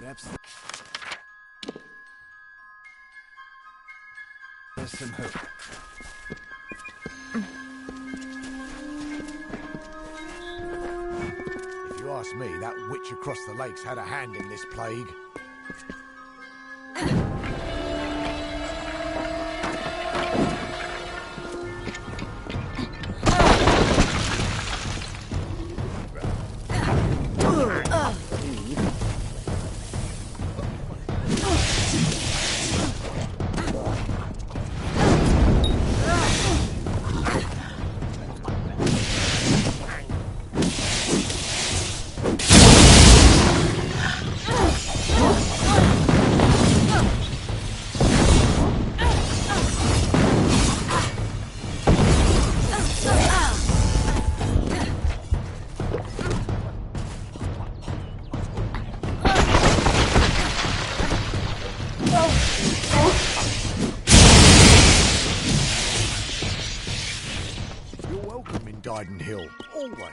Perhaps there's some hope. If you ask me, that witch across the lake's had a hand in this plague. Hill, always.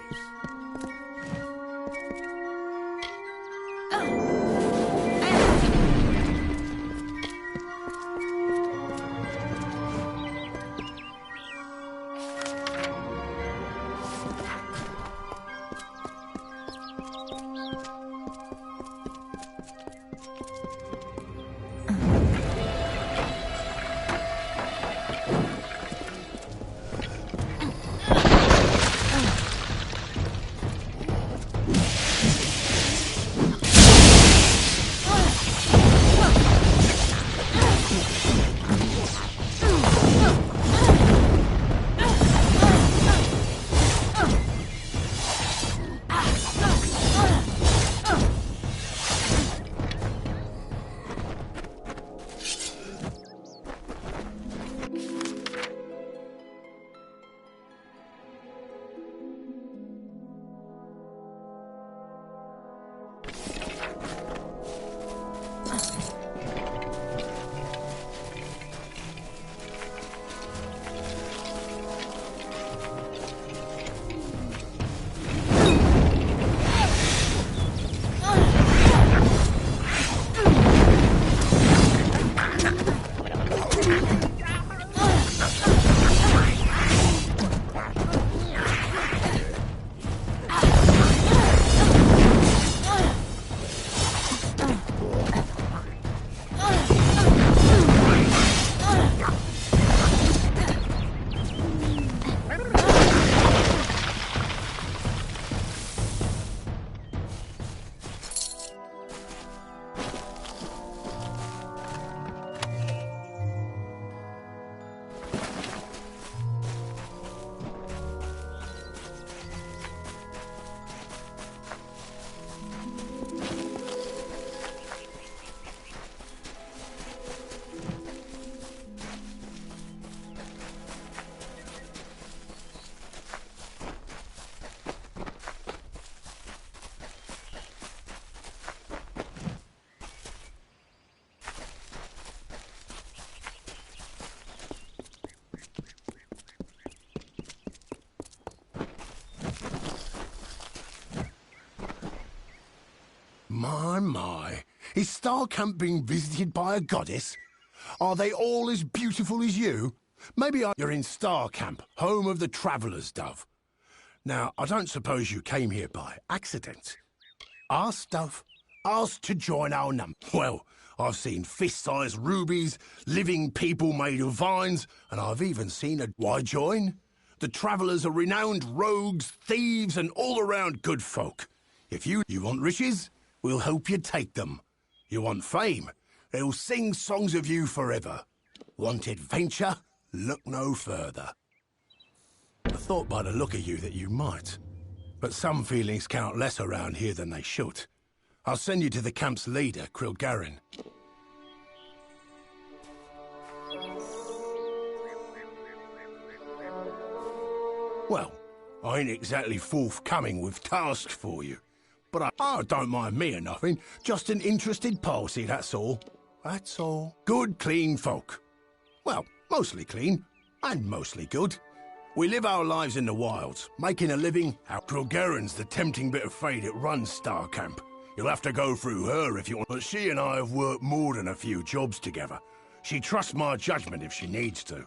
My. Is Star Camp being visited by a goddess? Are they all as beautiful as you? Maybe you're in Star Camp, home of the Traveller's Dove. Now, I don't suppose you came here by accident. Asked, Dove? Asked to join our number. Well, I've seen fist-sized rubies, living people made of vines, and I've even seen a... Why join? The Travellers are renowned rogues, thieves, and all-around good folk. If you want riches, we'll help you take them. You want fame? They'll sing songs of you forever. Want adventure? Look no further. I thought by the look of you that you might. But some feelings count less around here than they should. I'll send you to the camp's leader, Krilgarin. Well, I ain't exactly forthcoming with tasks for you. But I don't mind me or nothing. Just an interested party, that's all. That's all. Good, clean folk. Well, mostly clean, and mostly good. We live our lives in the wilds, making a living. Our Krilgarin's the tempting bit of fate that runs Star Camp. You'll have to go through her if you want. But she and I have worked more than a few jobs together. She trusts my judgment if she needs to.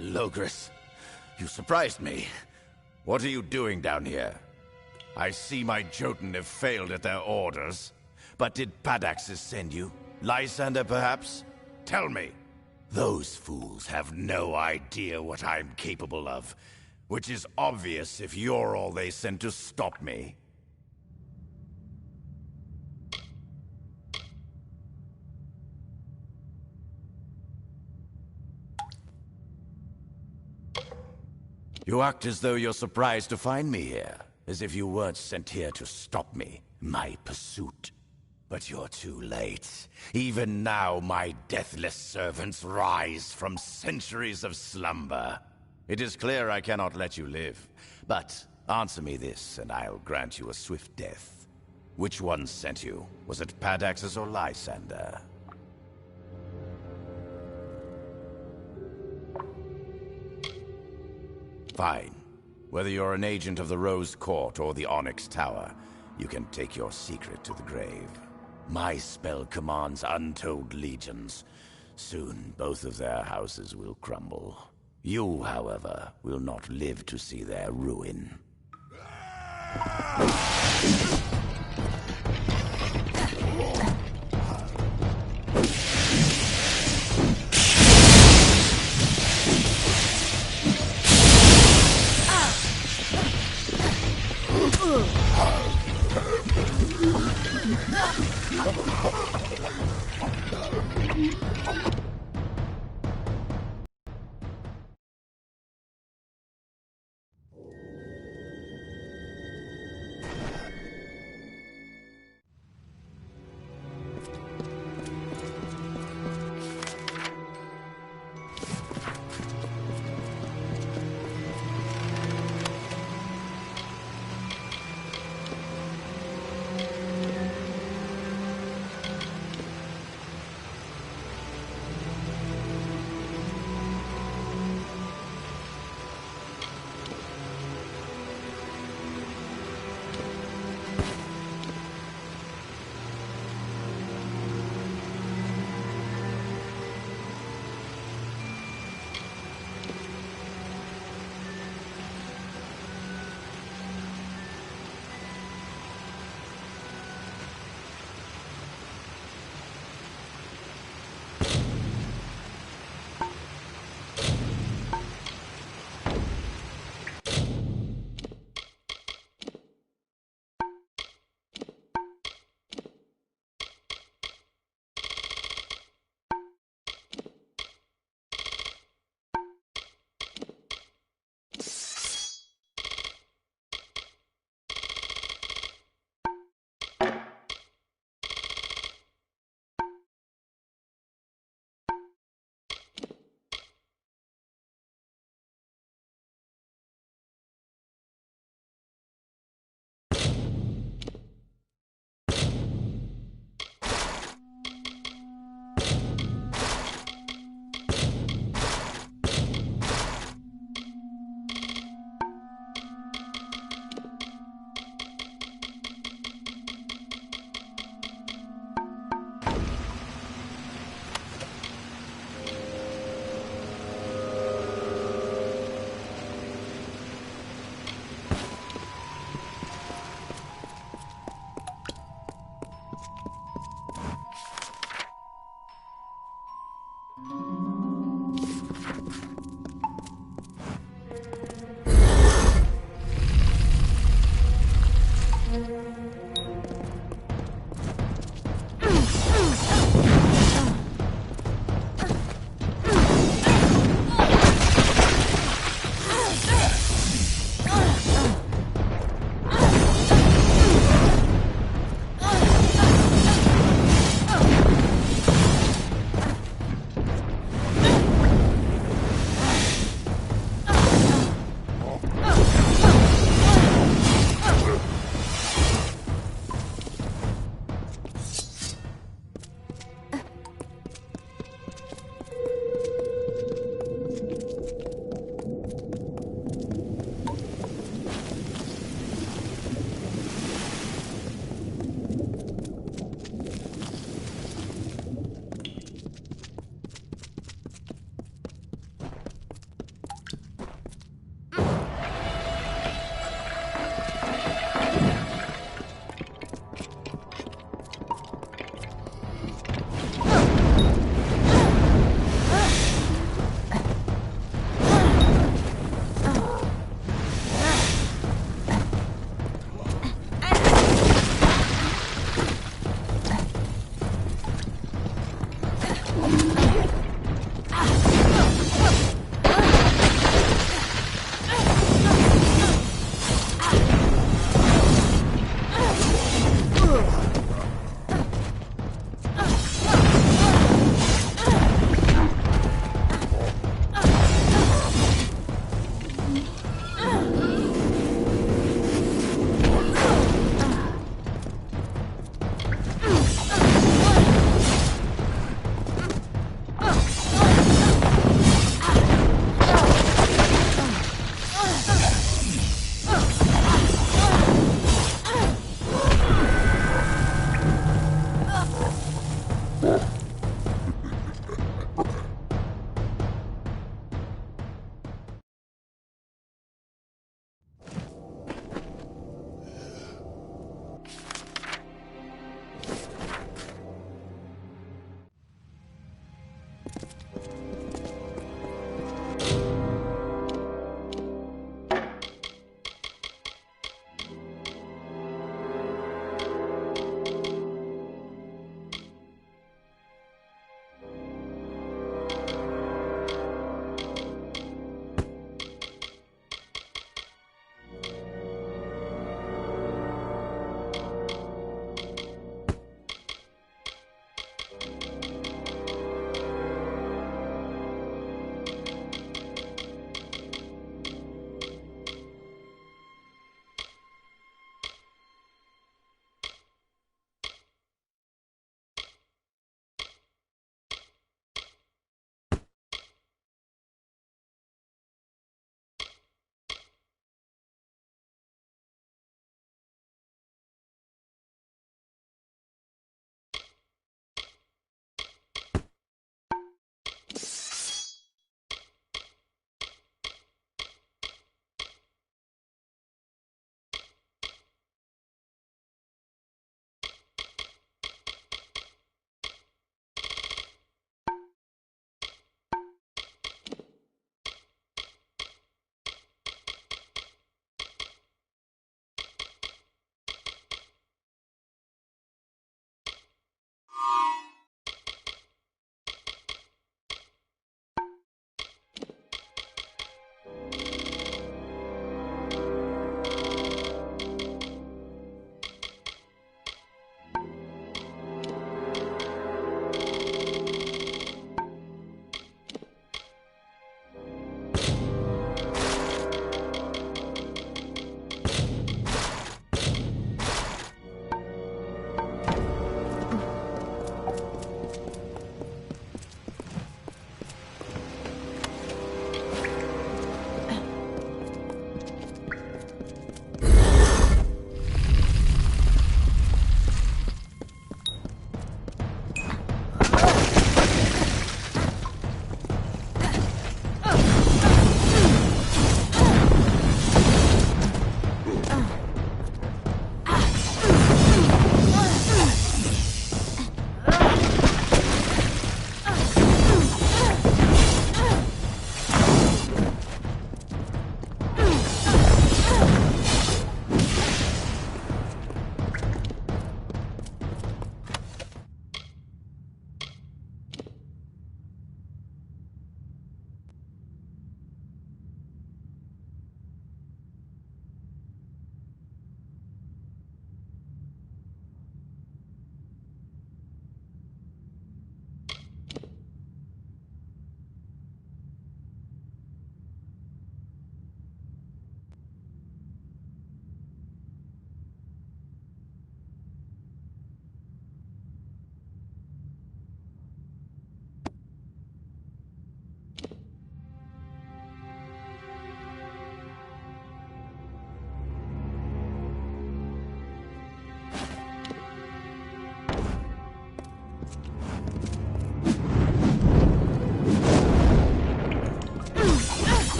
Logris, you surprised me. What are you doing down here? I see my Jotun have failed at their orders. But did Padaxes send you? Lysander, perhaps? Tell me. Those fools have no idea what I'm capable of. Which is obvious if you're all they sent to stop me. You act as though you're surprised to find me here. As if you weren't sent here to stop me. My pursuit. But you're too late. Even now, my deathless servants rise from centuries of slumber. It is clear I cannot let you live. But answer me this, and I'll grant you a swift death. Which one sent you? Was it Padaxes or Lysander? Fine. Whether you're an agent of the Rose Court or the Onyx Tower, you can take your secret to the grave. My spell commands untold legions. Soon, both of their houses will crumble. You, however, will not live to see their ruin.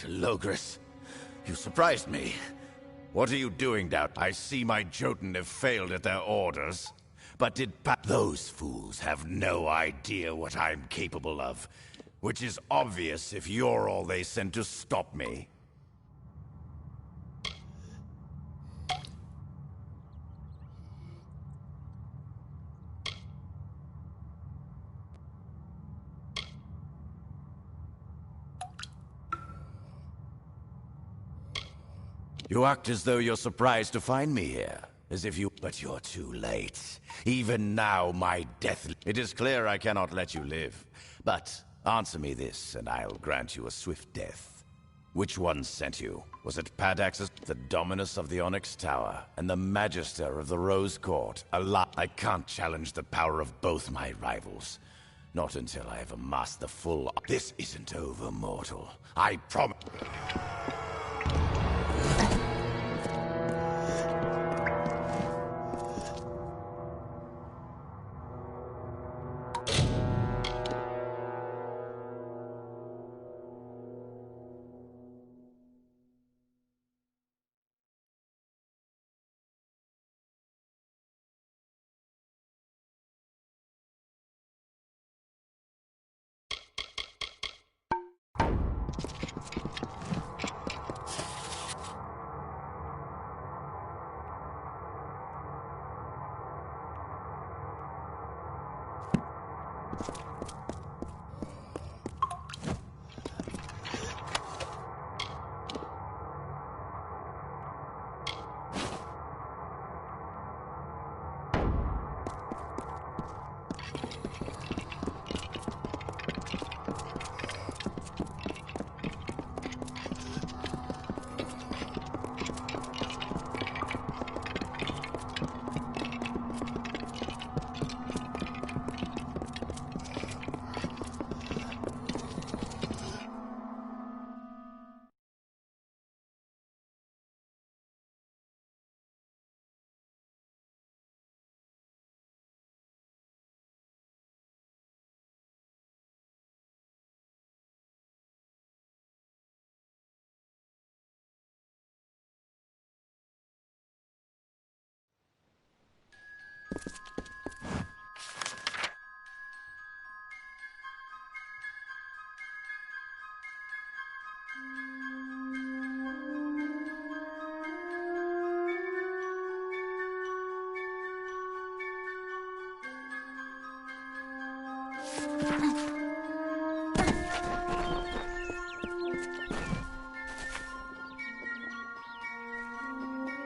Logris, you surprised me. What are you doing down? I see my Jotun have failed at their orders. But those fools have no idea what I'm capable of. Which is obvious if you're all they sent to stop me. You act as though you're surprised to find me here. As if you... But you're too late. Even now, my death... It is clear I cannot let you live. But answer me this, and I'll grant you a swift death. Which one sent you? Was it Padax's, the Dominus of the Onyx Tower, and the Magister of the Rose Court? I can't challenge the power of both my rivals. Not until I have amassed the full... This isn't over, mortal. I promise...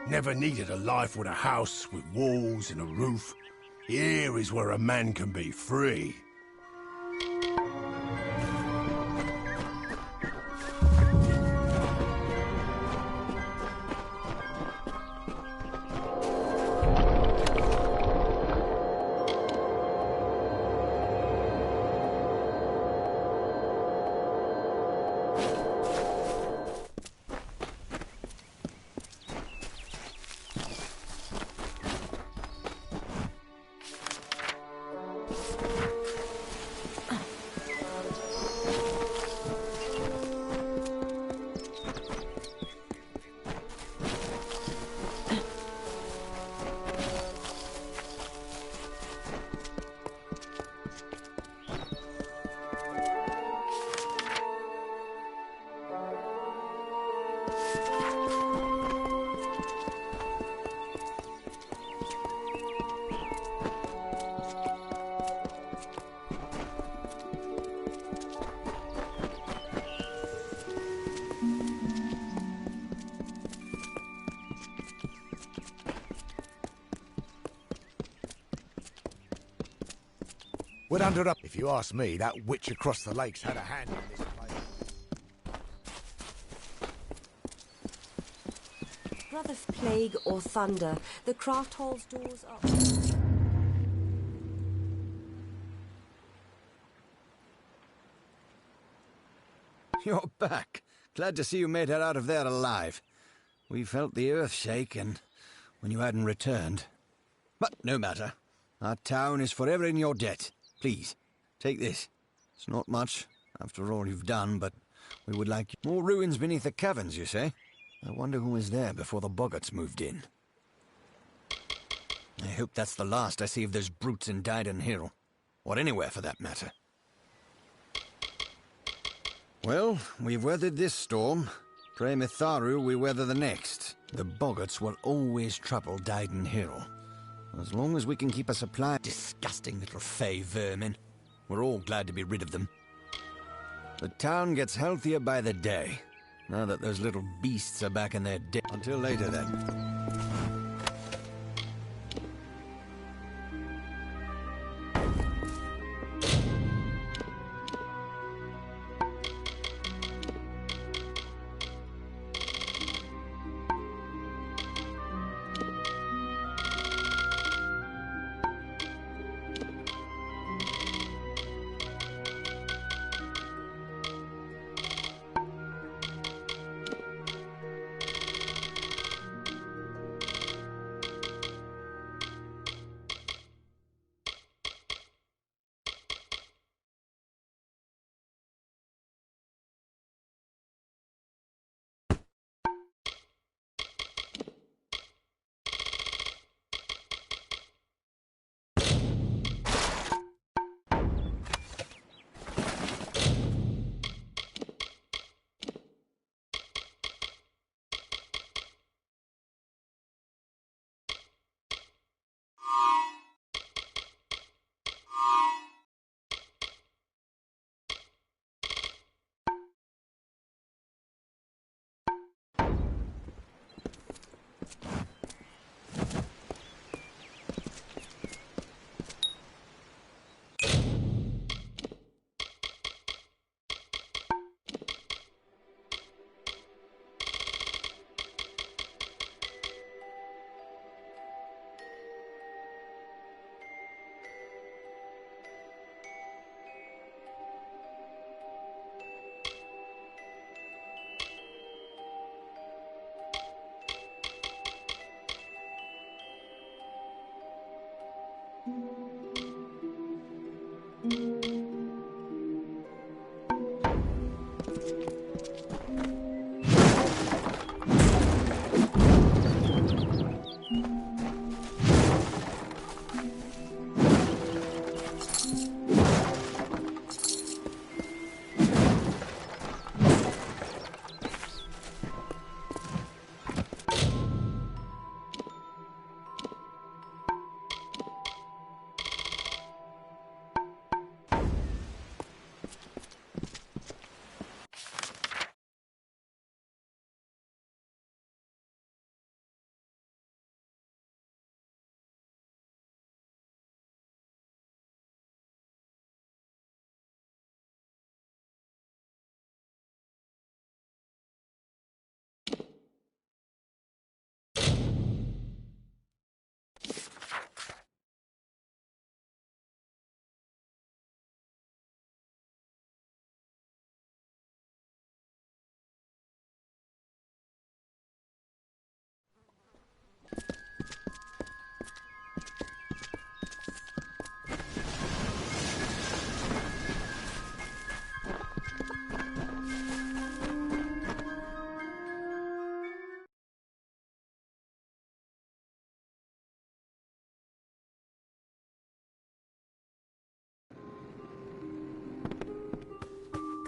Never needed a life with a house, with walls and a roof. Here is where a man can be free. We'd under up. If you ask me, that witch across the lakes had a hand in this place. Brother plague or thunder, the craft hall's doors are... You're back. Glad to see you made it out of there alive. We felt the earth shake and when you hadn't returned. But no matter. Our town is forever in your debt. Please, take this. It's not much, after all you've done, but we would like more ruins beneath the caverns, you say? I wonder who was there before the boggarts moved in. I hope that's the last I see of those brutes in Dyden Hill. Or anywhere, for that matter. Well, we've weathered this storm. Pray Mitharu we weather the next. The boggarts will always trouble Dyden Hill. As long as we can keep a supply... Disgusting little fey vermin. We're all glad to be rid of them. The town gets healthier by the day, now that those little beasts are back in their den. Until later, then.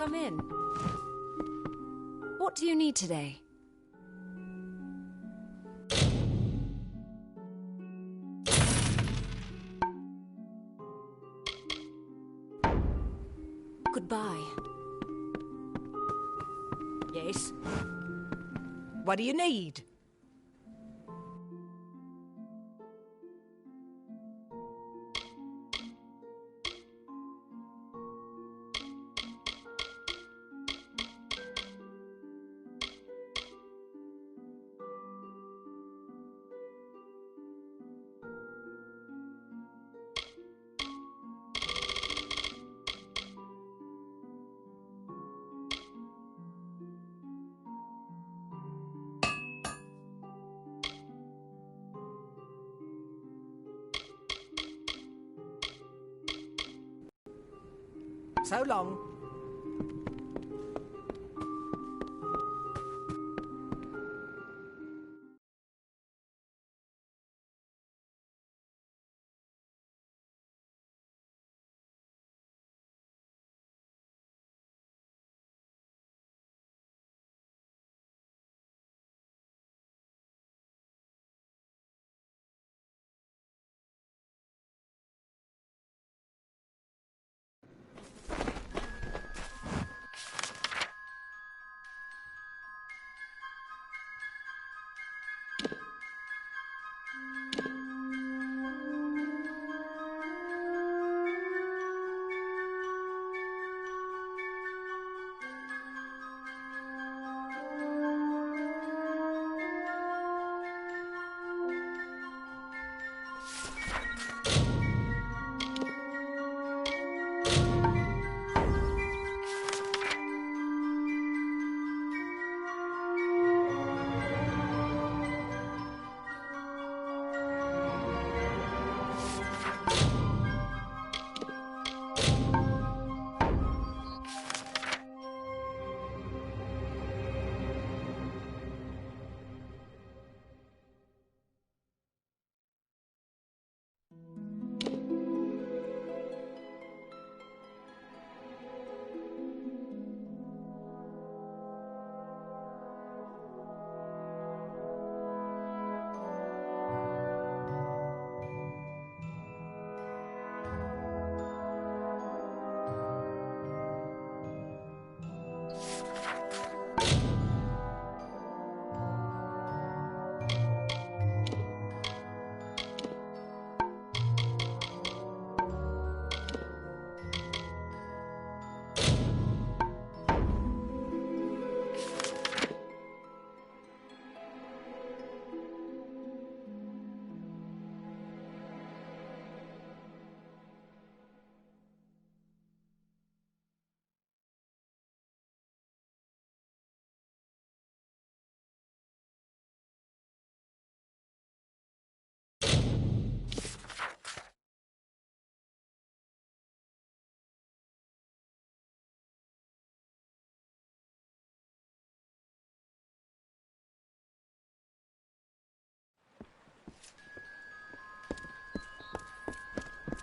Come in. What do you need today? Goodbye. Yes? What do you need? So long.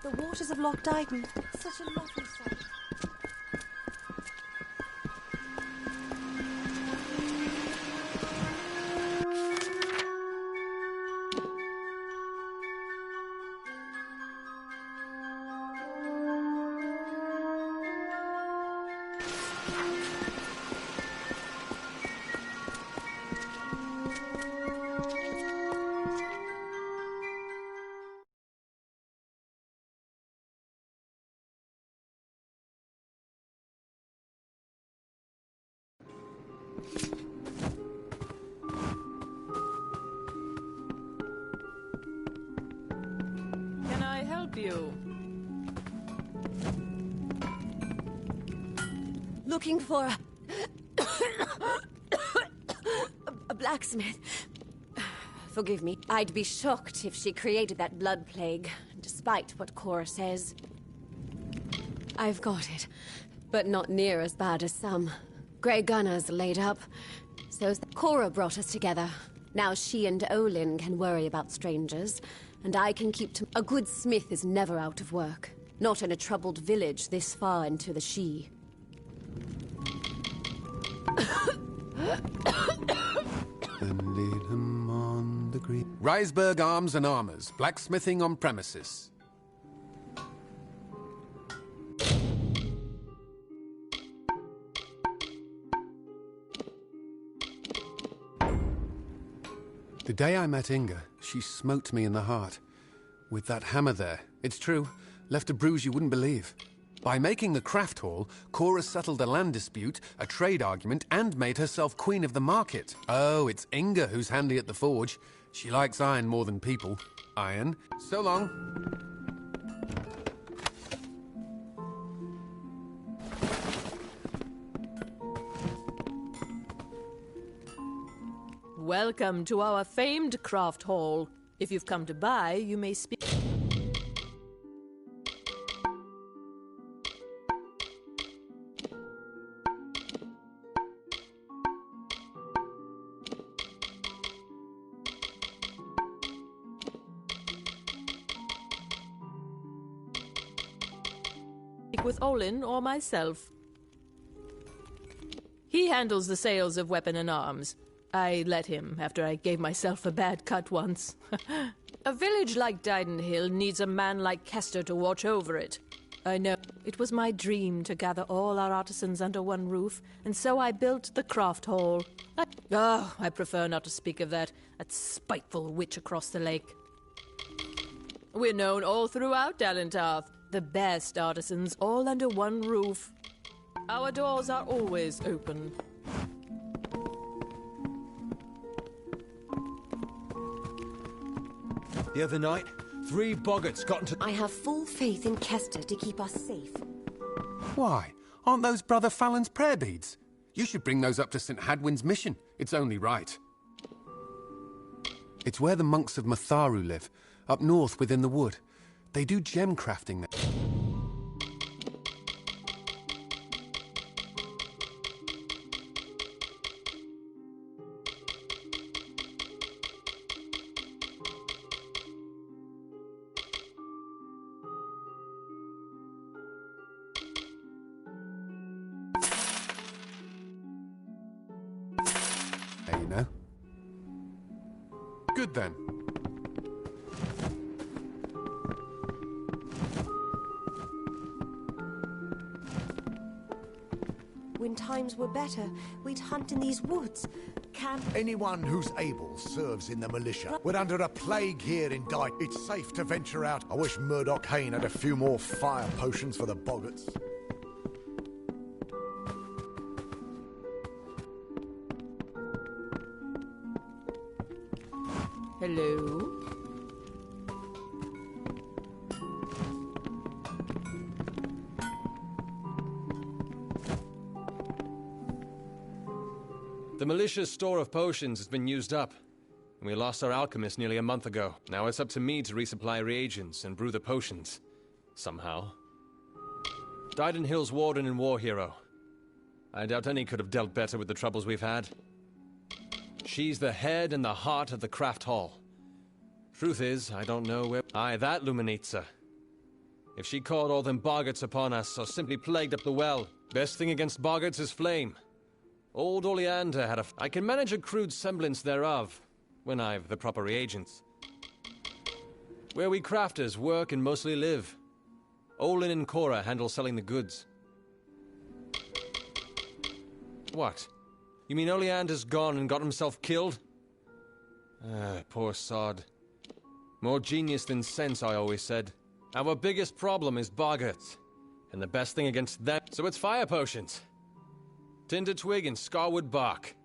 The waters of Loch Dyton. Such a lovely sight. Can I help you? Looking for a blacksmith. Forgive me. I'd be shocked if she created that blood plague, despite what Cora says. I've got it, but not near as bad as some. Grey Gunner's laid up. So's Cora brought us together. Now she and Olin can worry about strangers, and I can keep to... A good smith is never out of work. Not in a troubled village this far into the She. Riseburg Arms and Armours, blacksmithing on premises. The day I met Inga, she smote me in the heart. With that hammer there, it's true, left a bruise you wouldn't believe. By making the craft hall, Cora settled a land dispute, a trade argument, and made herself queen of the market. Oh, it's Inga who's handy at the forge. She likes iron more than people. Iron. So long. Welcome to our famed craft hall. If you've come to buy, you may speak. with Olin or myself. He handles the sales of weapon and arms. I let him after I gave myself a bad cut once. A village like Didenhill needs a man like Kester to watch over it. I know. It was my dream to gather all our artisans under one roof, and so I built the craft hall. I prefer not to speak of that spiteful witch across the lake. We're known all throughout Dalentarth. The best artisans all under one roof. Our doors are always open. The other night, 3 boggarts got into... I have full faith in Kester to keep us safe. Why? Aren't those Brother Fallon's prayer beads? You should bring those up to St. Hadwin's mission. It's only right. It's where the monks of Matharu live, up north within the wood. They do gem crafting there. There you know. Good then. When times were better, we'd hunt in these woods. Camp. Anyone who's able serves in the militia. We're under a plague here in Dyke. It's safe to venture out. I wish Murdoch Hayne had a few more fire potions for the boggarts. Hello? The militia's store of potions has been used up. We lost our alchemist nearly a month ago. Now it's up to me to resupply reagents and brew the potions. Somehow. Didenhill's warden and war hero. I doubt any could have dealt better with the troubles we've had. She's the head and the heart of the craft hall. Truth is, I don't know where... Aye, that Luminitza. If she called all them boggarts upon us, or simply plagued up the well, best thing against boggarts is flame. Old Oleander had a... I can manage a crude semblance thereof, when I've the proper reagents. Where we crafters work and mostly live. Olin and Cora handle selling the goods. What? You mean Oleander's gone and got himself killed? Poor sod. More genius than sense, I always said. Our biggest problem is boggarts. And the best thing against them... So it's fire potions. Tinder twig and scarwood bark.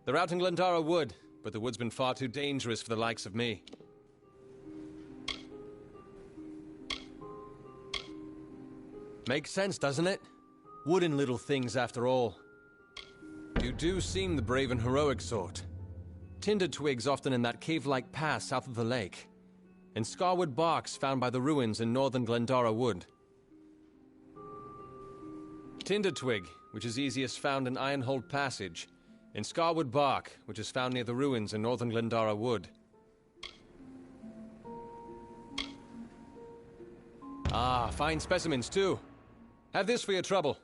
They're out in Glendara Wood, but the wood's been far too dangerous for the likes of me. Makes sense, doesn't it? Wooden little things, after all. You do seem the brave and heroic sort. Tinder twigs often in that cave-like pass south of the lake. And scarwood barks found by the ruins in northern Glendara Wood. Tinder twig, which is easiest found in Ironhold Passage, and scarwood bark, which is found near the ruins in northern Glendara Wood. Ah, fine specimens too. Have this for your trouble.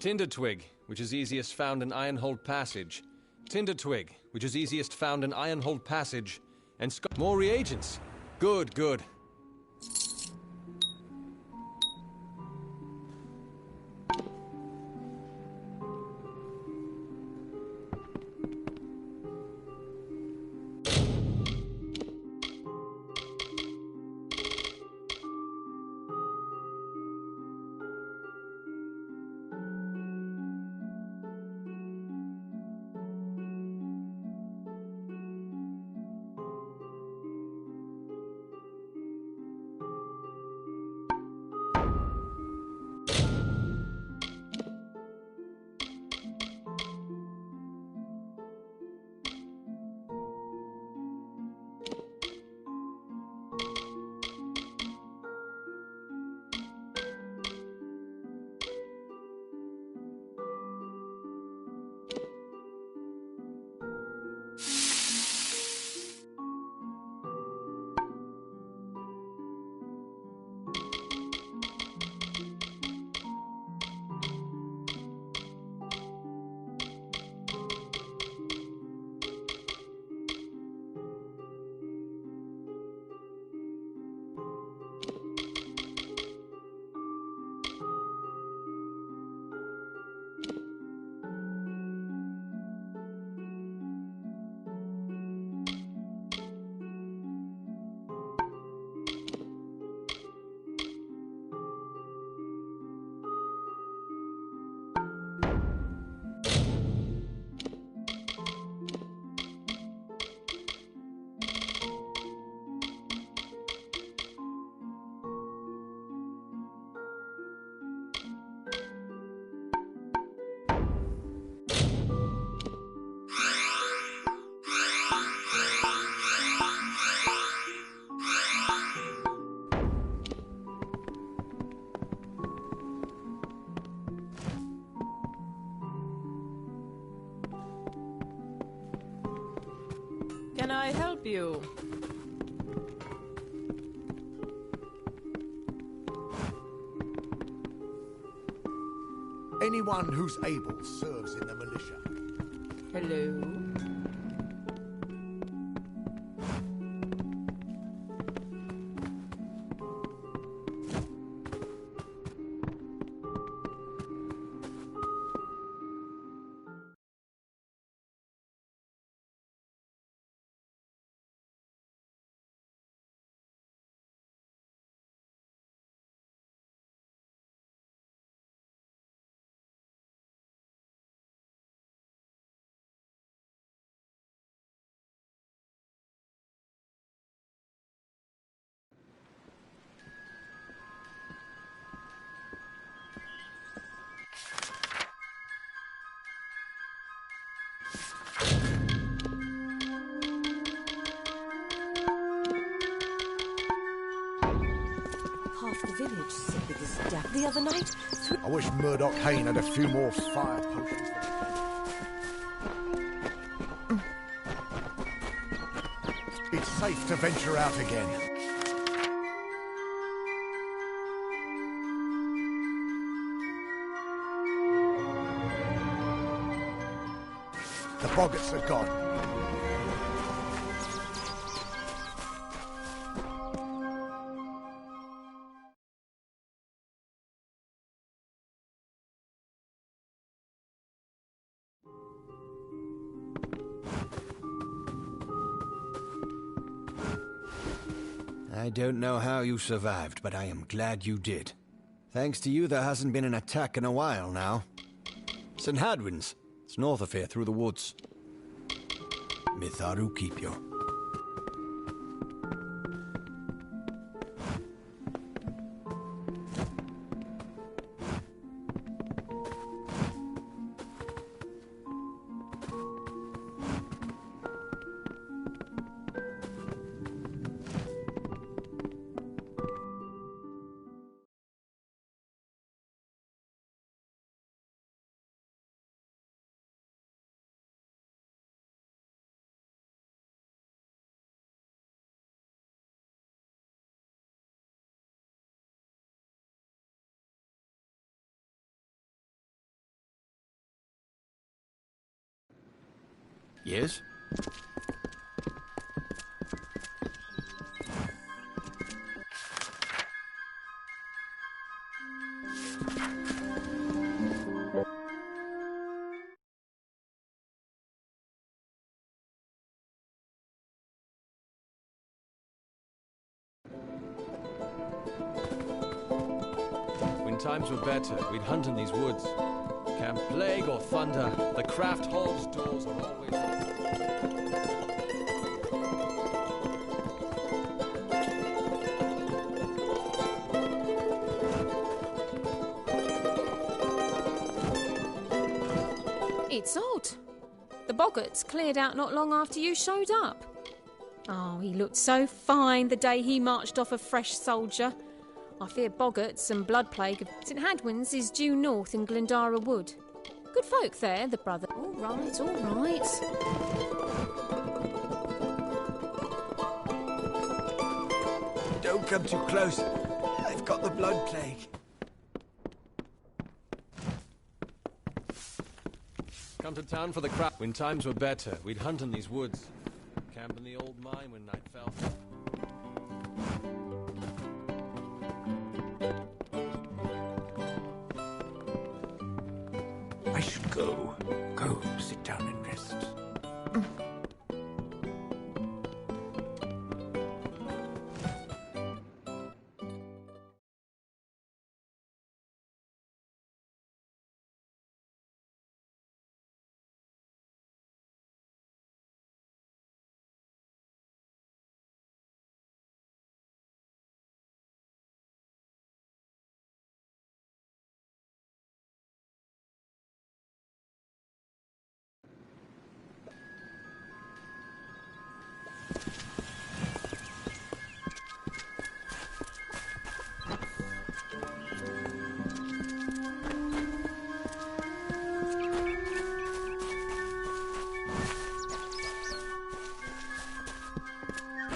Tinder twig, which is easiest found in Ironhold Passage. Tinder twig, which is easiest found in Ironhold Passage, and more reagents. Good, good. can I help you? Anyone who's able serves in the militia. Hello? Half the village sick with this death. The other night, I wish Murdoch Hayne had a few more fire potions. It's safe to venture out again. The boggarts are gone. I don't know how you survived, but I am glad you did. Thanks to you, there hasn't been an attack in a while now. St. Hadwin's. It's north of here, through the woods. Mitharu keep you. Yes? When times were better, we'd hunt in these woods. Camp plague or thunder, the craft hall's doors are always open. It's odd. The boggarts cleared out not long after you showed up. Oh, he looked so fine the day he marched off a fresh soldier. I fear boggarts and blood plague. St. Hadwin's is due north in Glendara Wood. Good folk there, the brother. All right, all right. Don't come too close. I've got the blood plague. Come to town for the craft. When times were better, we'd hunt in these woods. Camp in the old mine when night fell. I should go. Go, sit down and rest.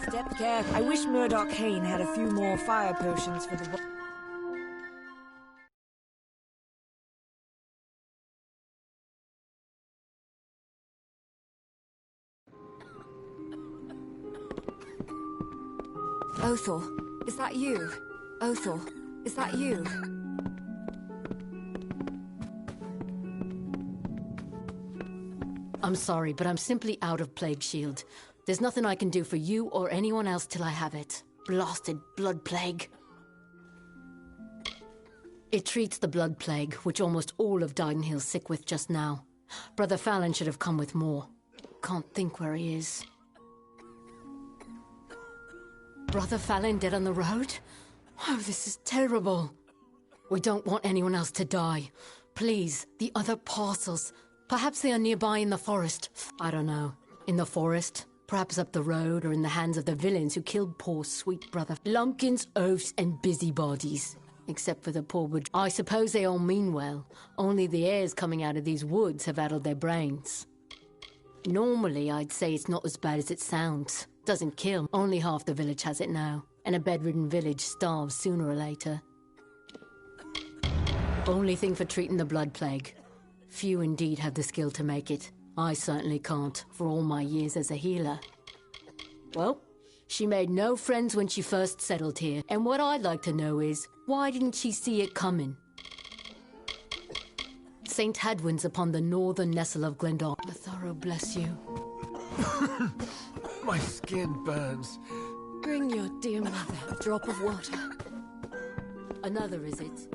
Step careful. I wish Murdoch Kane had a few more fire potions for the... Othor, is that you? Othor, is that you? I'm sorry, but I'm simply out of Plague Shield. There's nothing I can do for you or anyone else till I have it. Blasted blood plague. It treats the blood plague, which almost all of Didenhill's sick with just now. Brother Fallon should have come with more. Can't think where he is. Brother Fallon dead on the road? Oh, this is terrible. We don't want anyone else to die. Please, the other parcels. Perhaps they are nearby in the forest. I don't know. In the forest? Perhaps up the road or in the hands of the villains who killed poor sweet brother. Lumpkins, oafs, and busybodies. Except for the poor wood. I suppose they all mean well. Only the airs coming out of these woods have addled their brains. Normally, I'd say it's not as bad as it sounds. Doesn't kill. Only half the village has it now. And a bedridden village starves sooner or later. Only thing for treating the blood plague. Few indeed have the skill to make it. I certainly can't, for all my years as a healer. Well, she made no friends when she first settled here. And what I'd like to know is, why didn't she see it coming? St. Hadwin's upon the northern nestle of Glendor. A thorough bless you. My skin burns. Bring your dear mother a drop of water. Another, is it?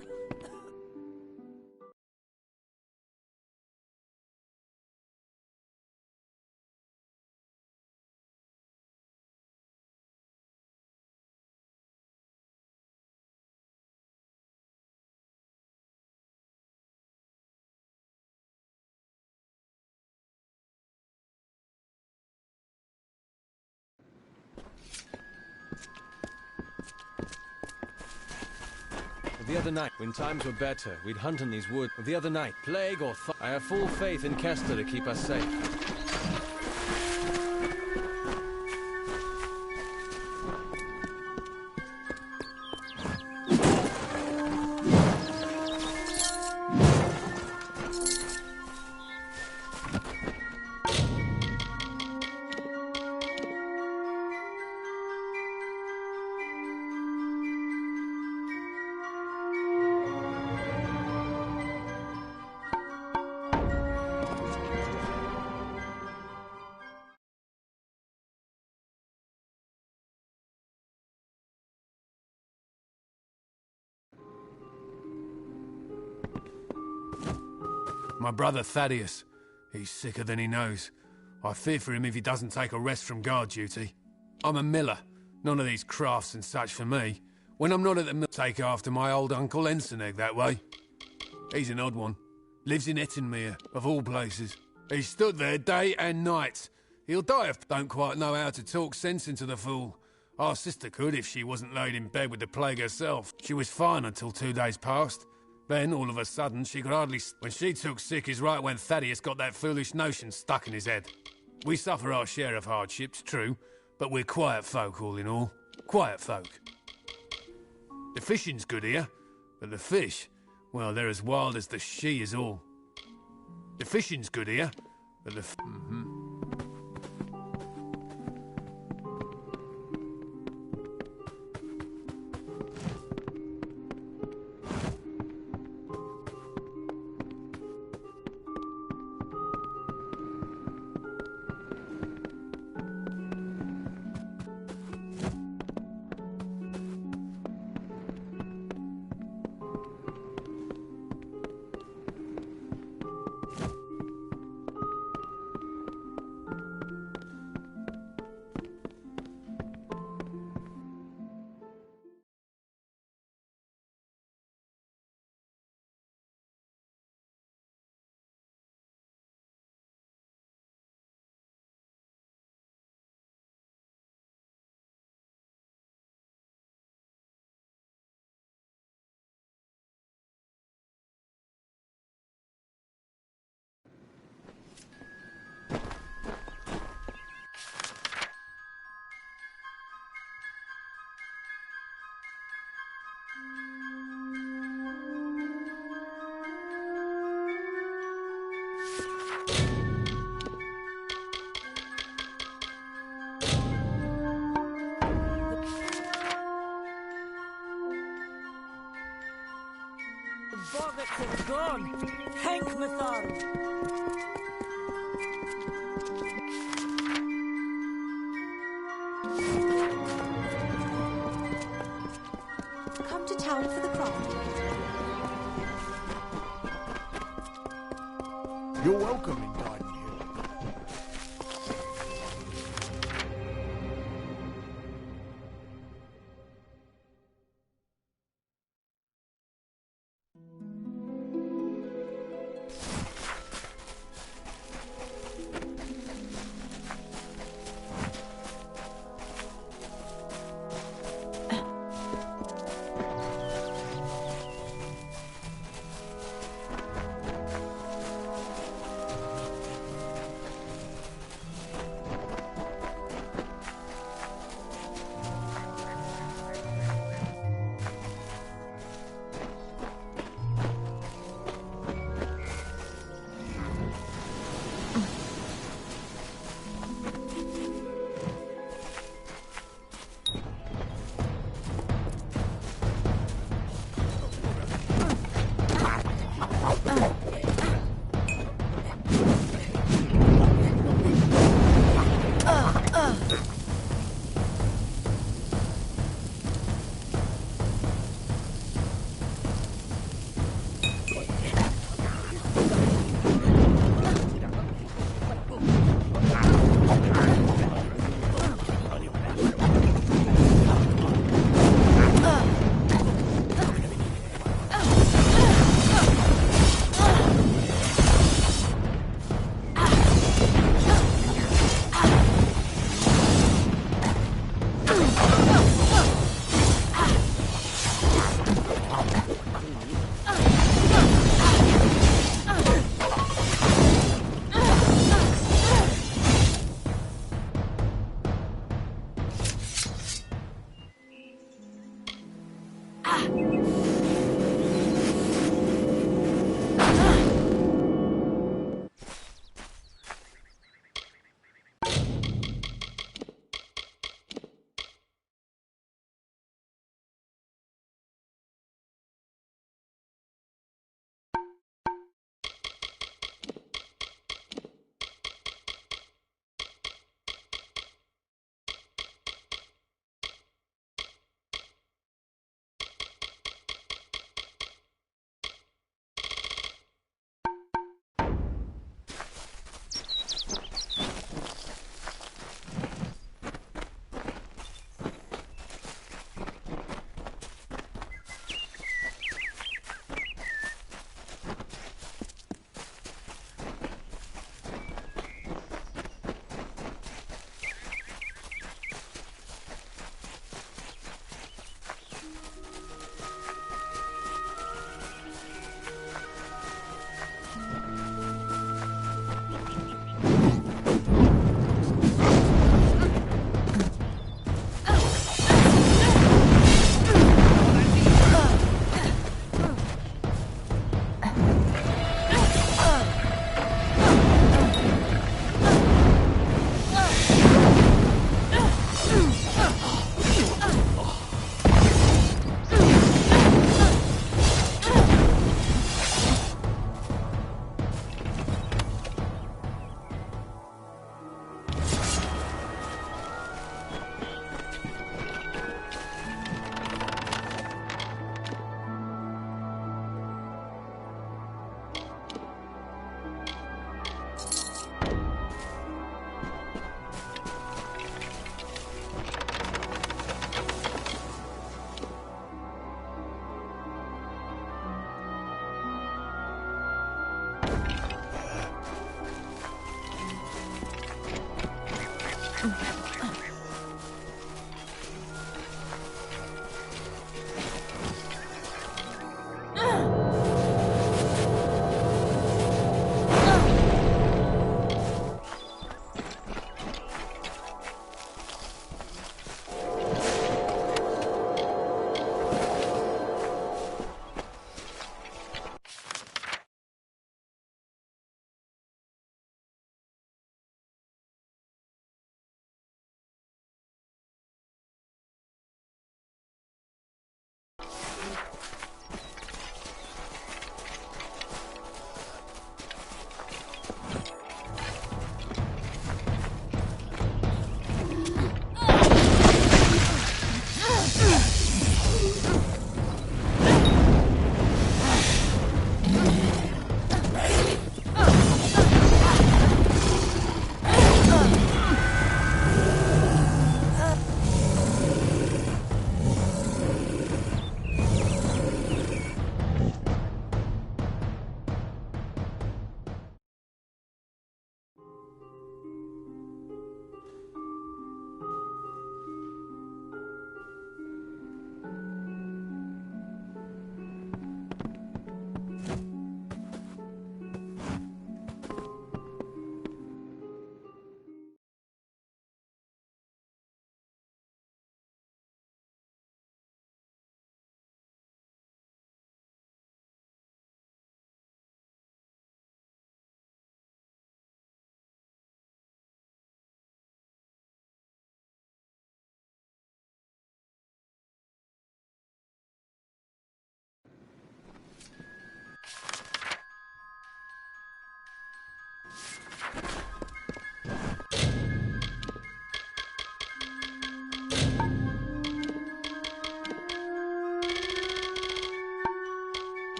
The other night, when times were better, we'd hunt in these woods. The other night, plague or I have full faith in Kester to keep us safe. My brother Thaddeus. He's sicker than he knows. I fear for him if he doesn't take a rest from guard duty. I'm a miller. None of these crafts and such for me. When I'm not at the mill, take after my old Uncle Ensenegg that way. He's an odd one. Lives in Ettenmere, of all places. He stood there day and night. He'll die if don't quite know how to talk sense into the fool. Our sister could if she wasn't laid in bed with the plague herself. She was fine until 2 days passed. Then, all of a sudden, she could hardly... When she took sick is right when Thaddeus got that foolish notion stuck in his head. We suffer our share of hardships, true, but we're quiet folk all in all. Quiet folk. The fishing's good here, but the fish, well, they're as wild as the she is all. The fishing's good here, but the... gone. Thank Mathar. Come to town for the craft. You're welcome in Dyden Hill.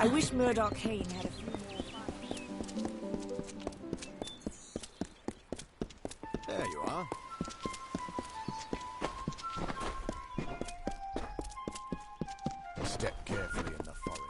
I wish Murdoch Kane had a few more. There you are. Step carefully in the forest.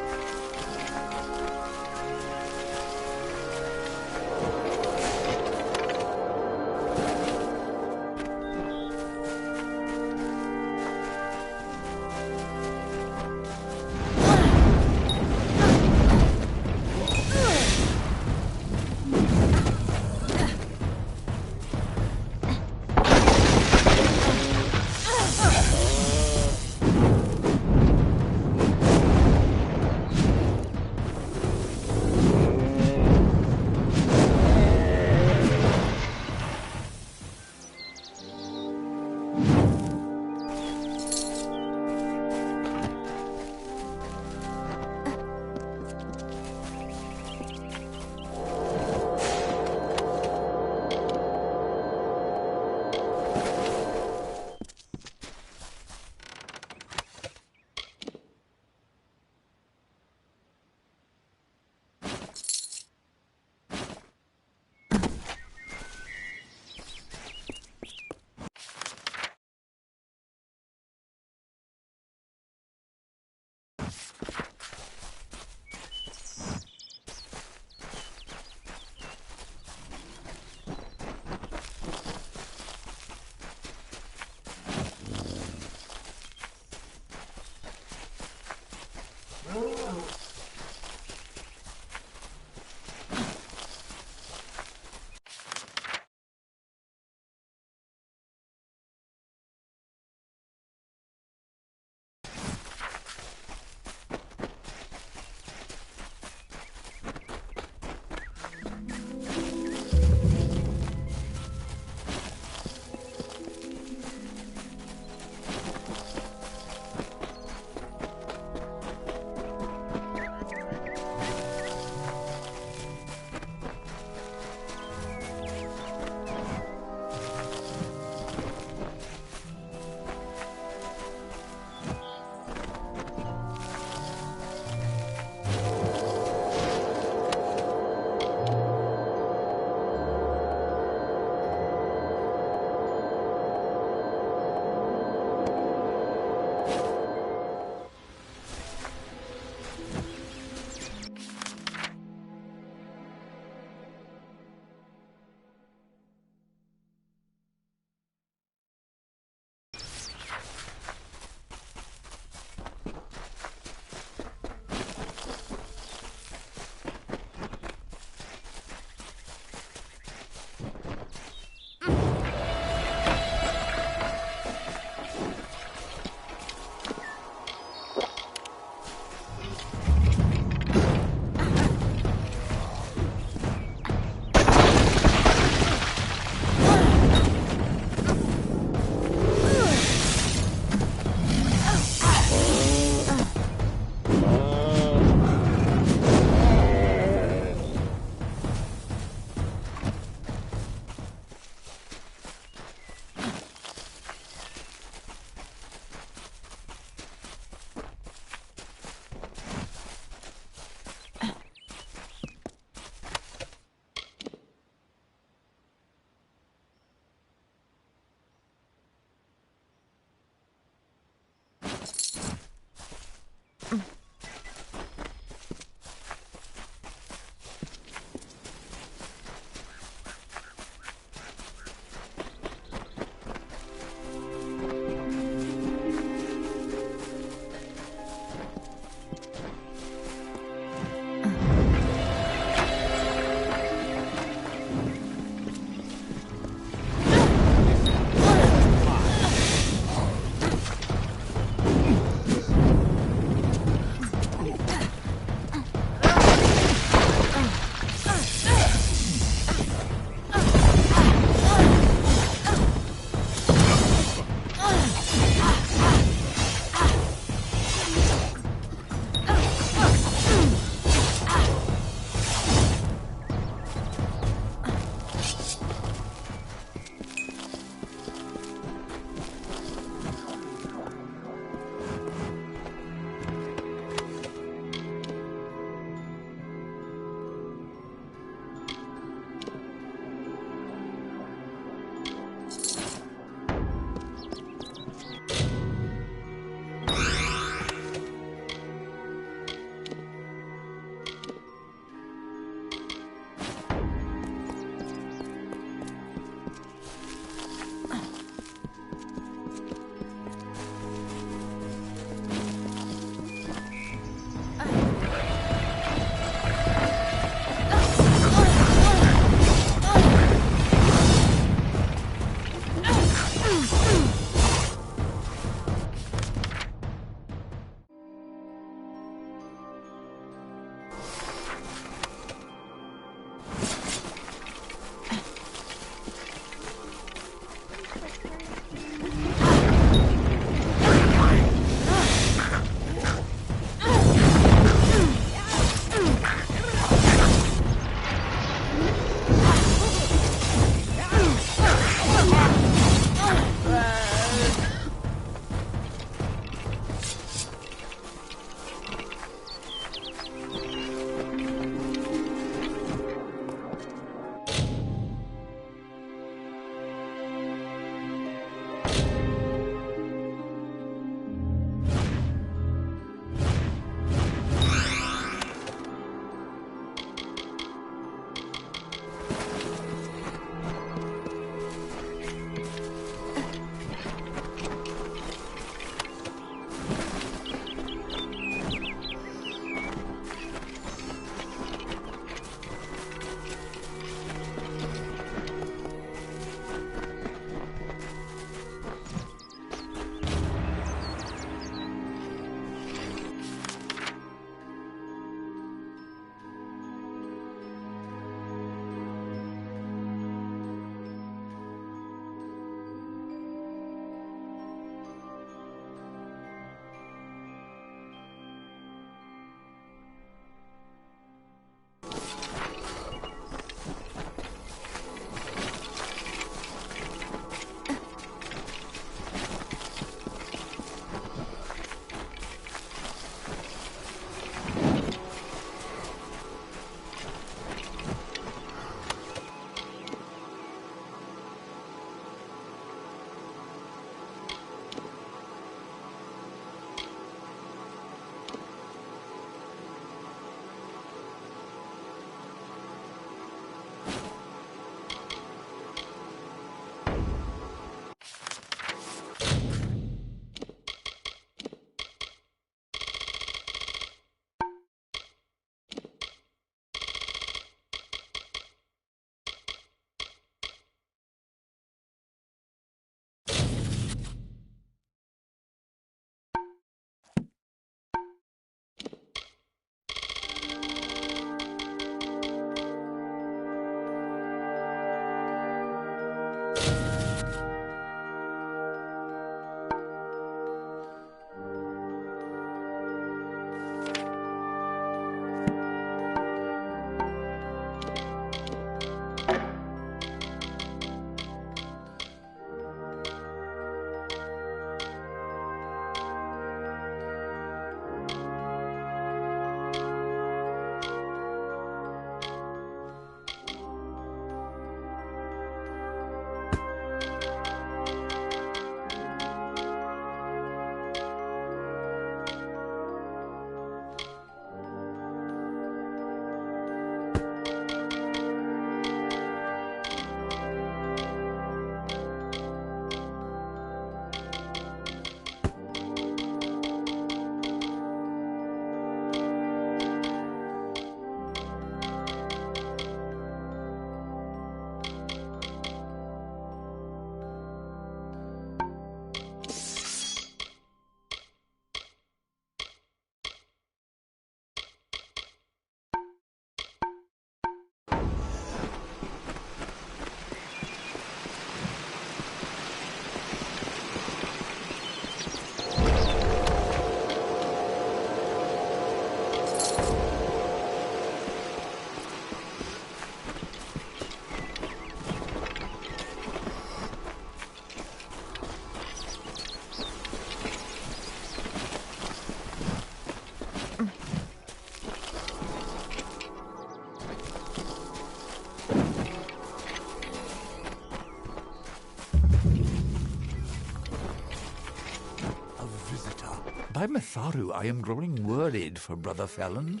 By Mitharu, I am growing worried for Brother Fallon.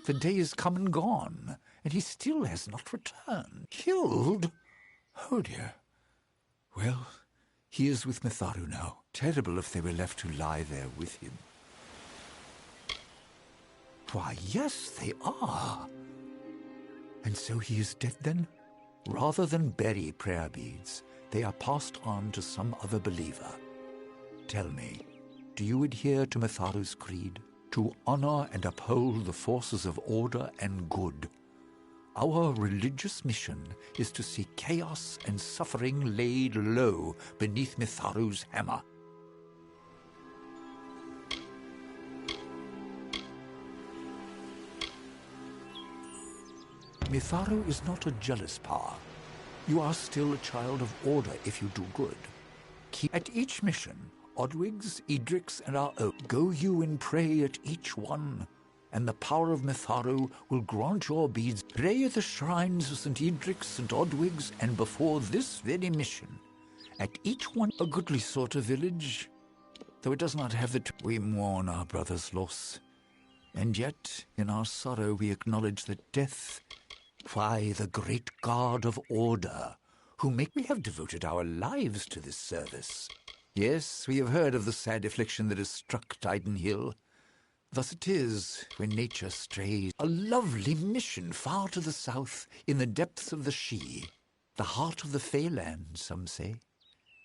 The day is come and gone, and he still has not returned. Killed? Oh dear. Well, he is with Mitharu now. Terrible if they were left to lie there with him. Why, yes, they are. And so he is dead then? Rather than bury prayer beads, they are passed on to some other believer. Tell me, do you adhere to Mitharu's creed? To honor and uphold the forces of order and good. Our religious mission is to see chaos and suffering laid low beneath Mitharu's hammer. Mitharu is not a jealous power. You are still a child of order if you do good. At each mission, Odwigs, Edric's, and our own, go you and pray at each one, and the power of Mitharu will grant your beads. Pray at the shrines of St. Edric's, St. Odwigs, and before this very mission. At each one, a goodly sort of village, though it does not have the... We mourn our brother's loss, and yet, in our sorrow, we acknowledge that death... Why, the great God of order, we have devoted our lives to this service. Yes, we have heard of the sad affliction that has struck Tyden Hill. Thus it is when nature strays. A lovely mission far to the south, in the depths of the Shee. The heart of the Feyland, some say.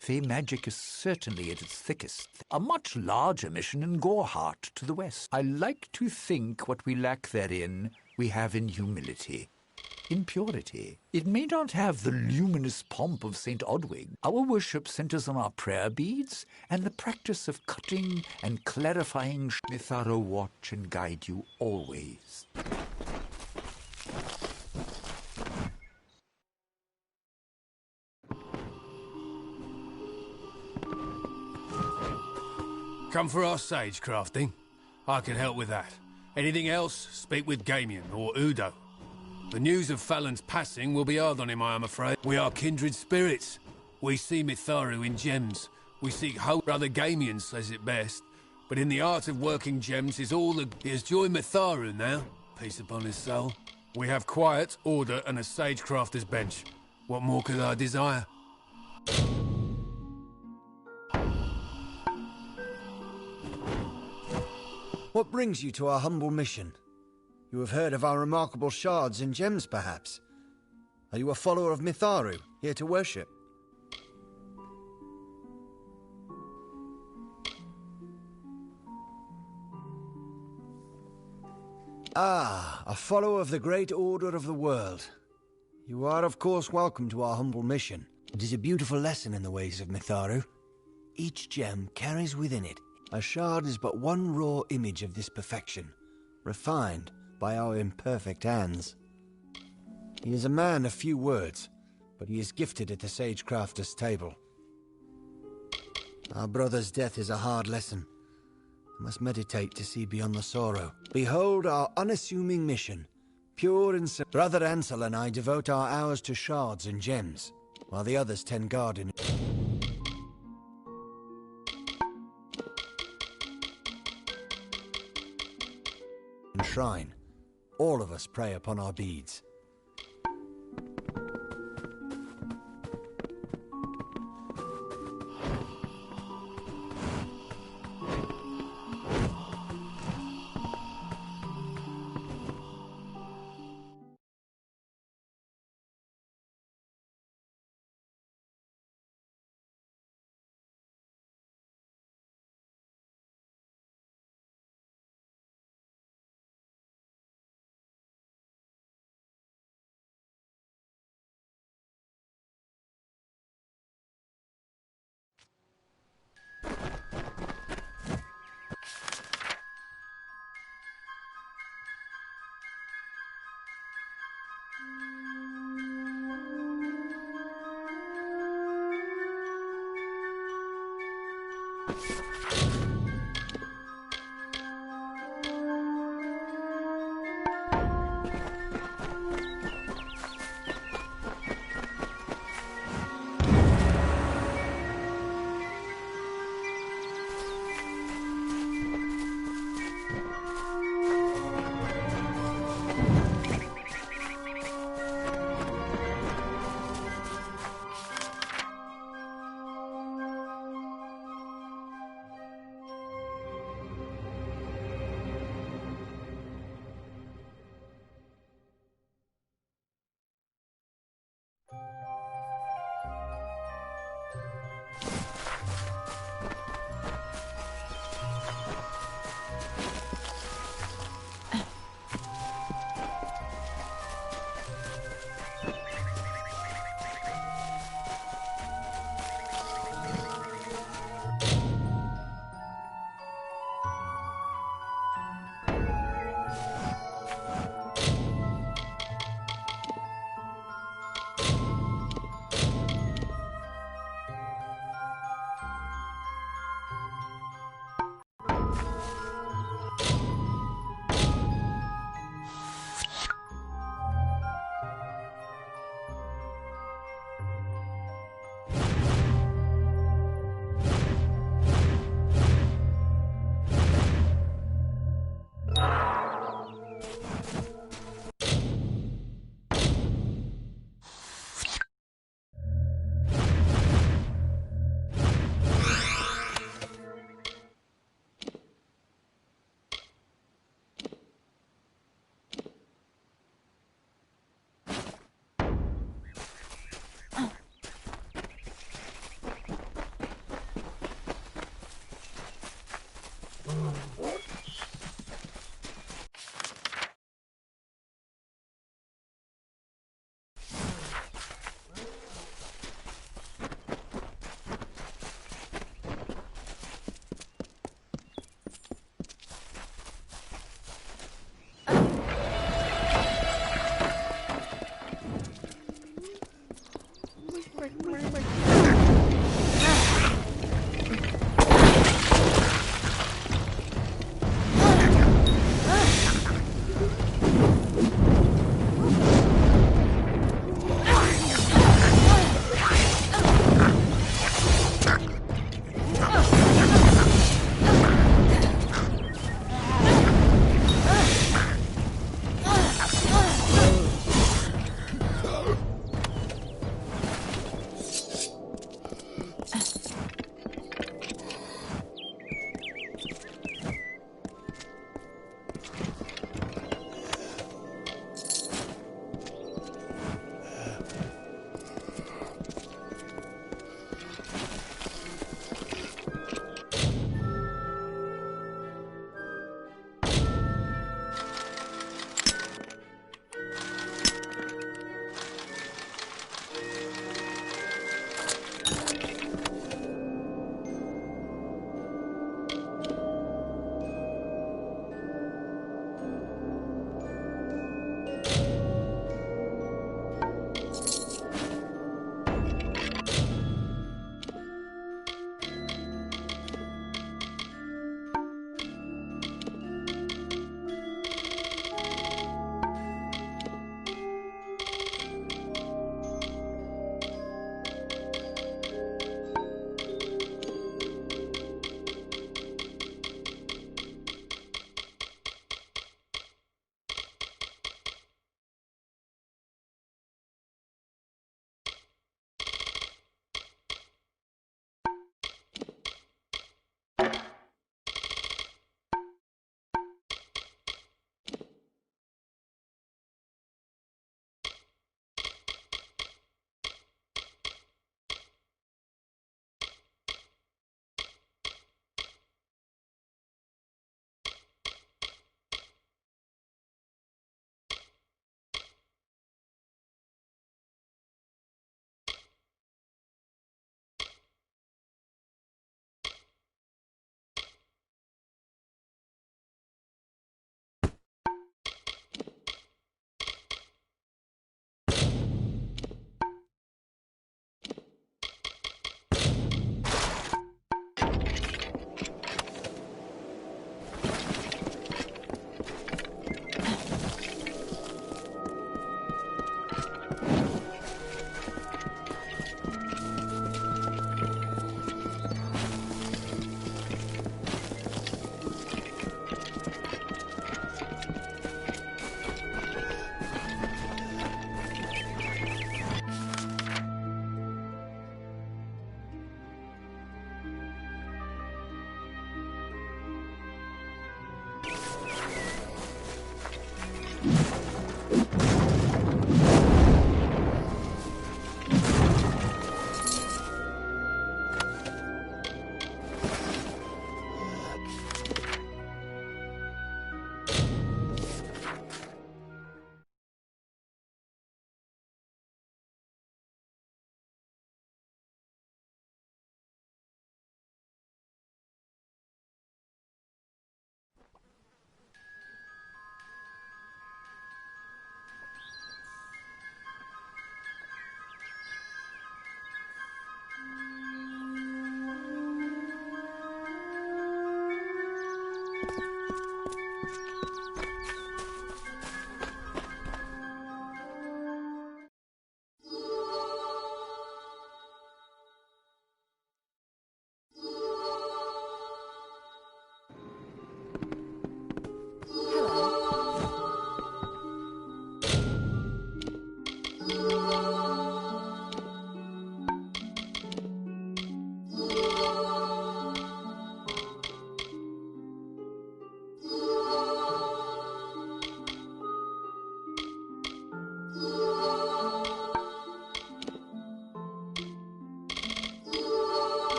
Fey magic is certainly at its thickest. A much larger mission in Goreheart to the west. I like to think what we lack therein, we have in humility. In purity. It may not have the luminous pomp of St. Odwig. Our worship centers on our prayer beads and the practice of cutting and clarifying. Mitharu watch and guide you always. Come for our sage crafting? I can help with that. Anything else, speak with Gamian or Udo. The news of Fallon's passing will be hard on him, I am afraid. We are kindred spirits. We see Mitharu in gems. We seek hope. Brother Gamian says it best. But in the art of working gems is all the... He has joined Mitharu now. Peace upon his soul. We have quiet, order, and a sage crafter's bench. What more could I desire? What brings you to our humble mission? You have heard of our remarkable shards and gems, perhaps? Are you a follower of Mitharu, here to worship? Ah, a follower of the great order of the world. You are, of course, welcome to our humble mission. It is a beautiful lesson in the ways of Mitharu. Each gem carries within it. A shard is but one raw image of this perfection, refined by our imperfect hands. He is a man of few words, but he is gifted at the Sage Crafter's table. Our brother's death is a hard lesson. I must meditate to see beyond the sorrow. Behold our unassuming mission, pure and simple. Brother Ansel and I devote our hours to shards and gems, while the others tend guard in... shrine. All of us pray upon our beads.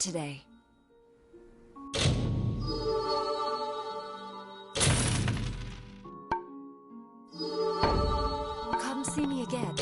today. Come see me again.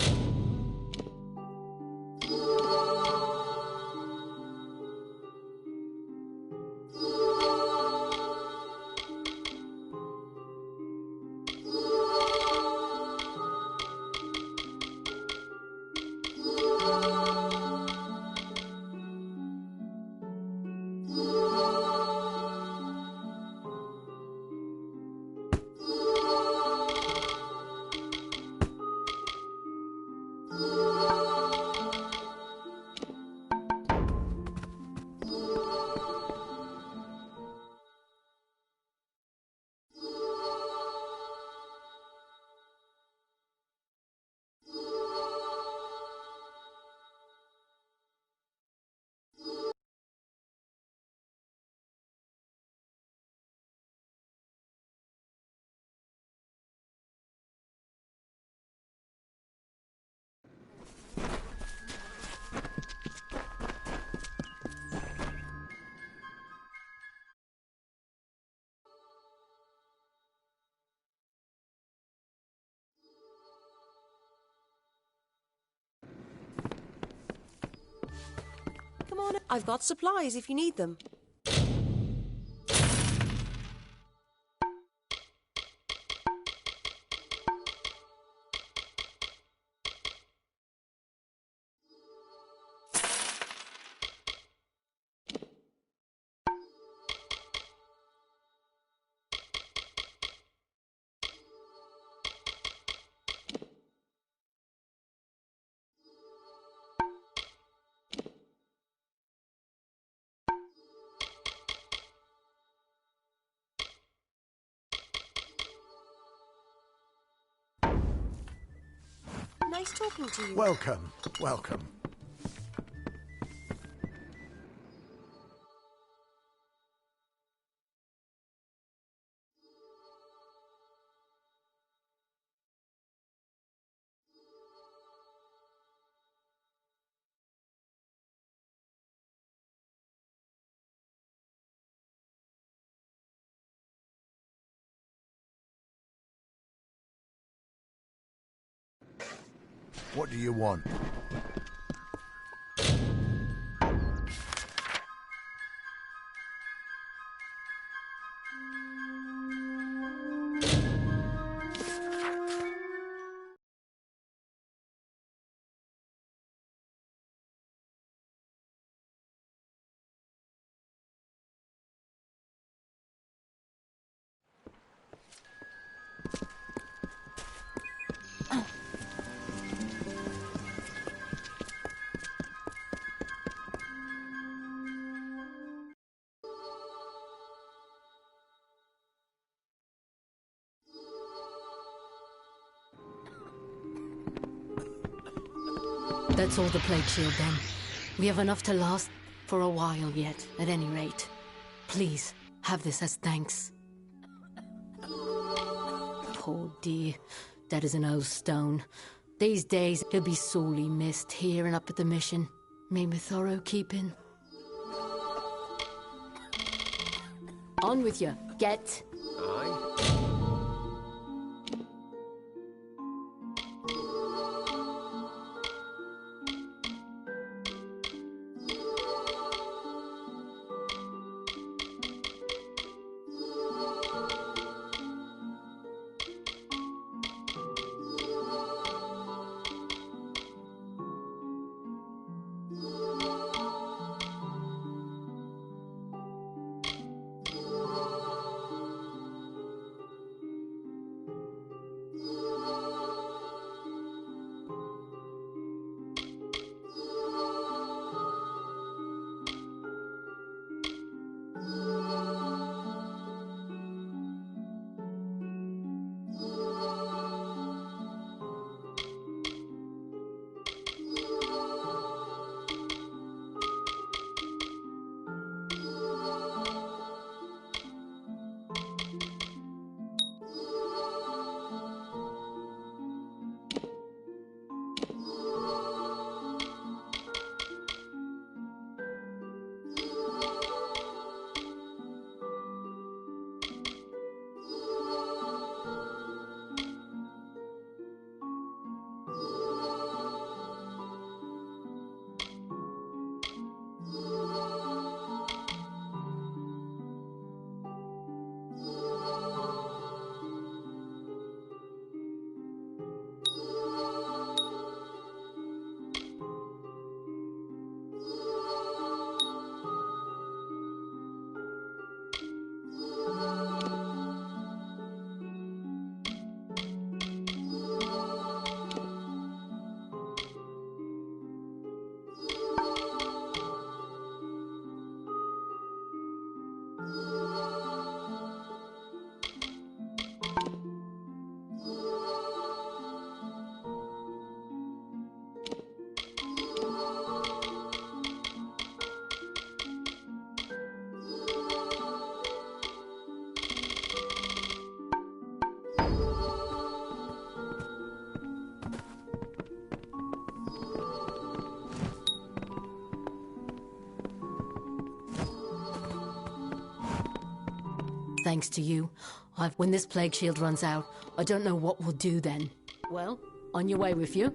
Come on, I've got supplies if you need them. Nice talking to you. Welcome, welcome. What do you want? That's all the plague shield then. We have enough to last for a while yet, at any rate. Please, have this as thanks. Poor dear. That is an old stone. These days, he'll be sorely missed here and up at the mission. May with thorough keeping. On with you. Get. Aye. Thanks to you. When this plague shield runs out, I don't know what we'll do then. Well, on your way with you.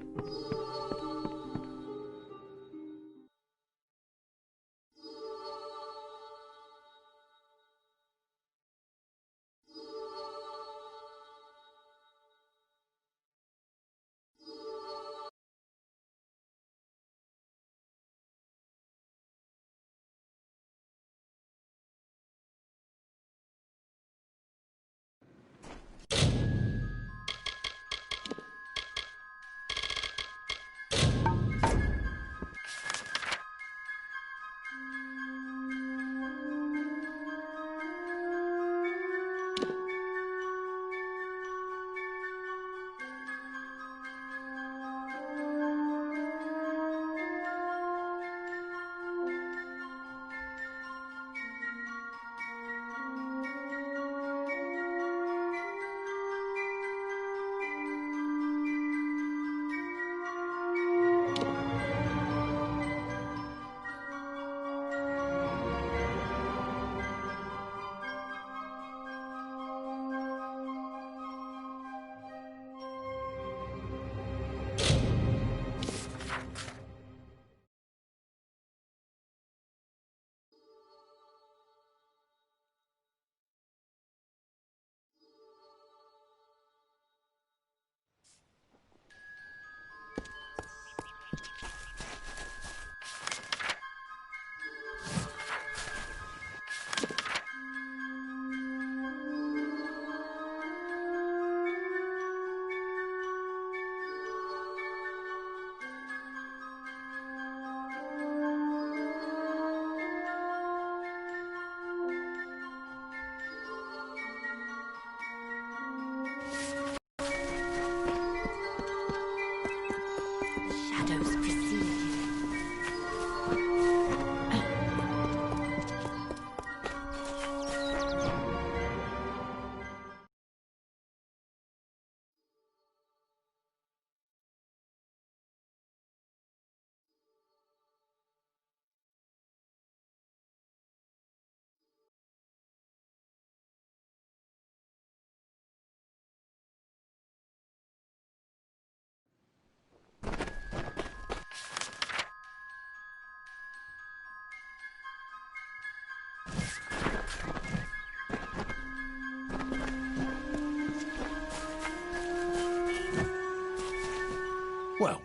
Well,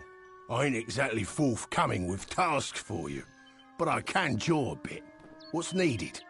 I ain't exactly forthcoming with tasks for you, but I can jaw a bit. What's needed?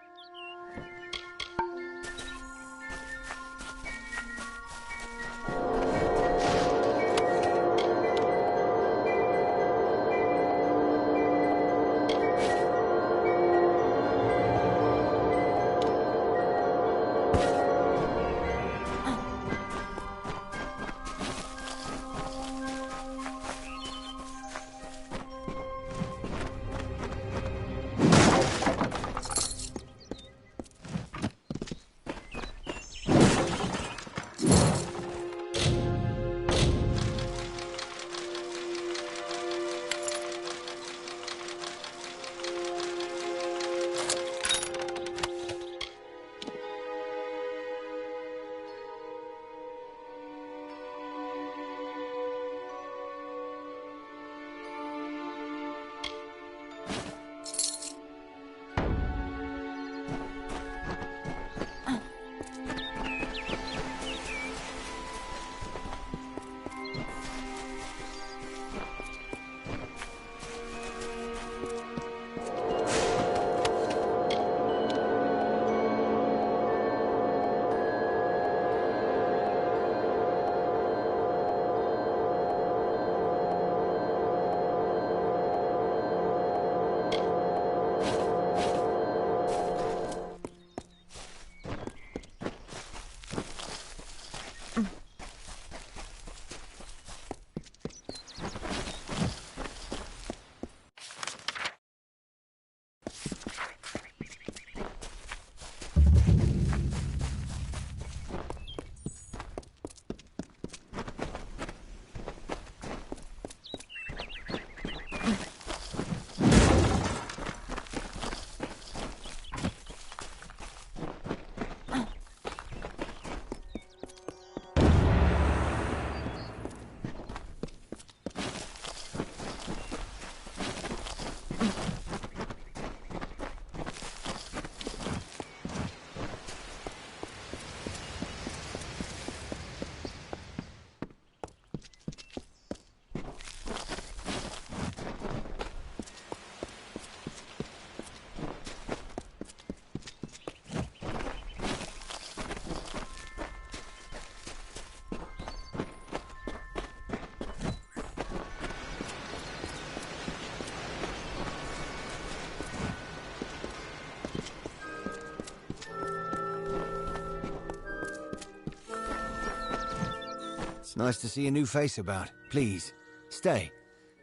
It's nice to see a new face about. Please, stay.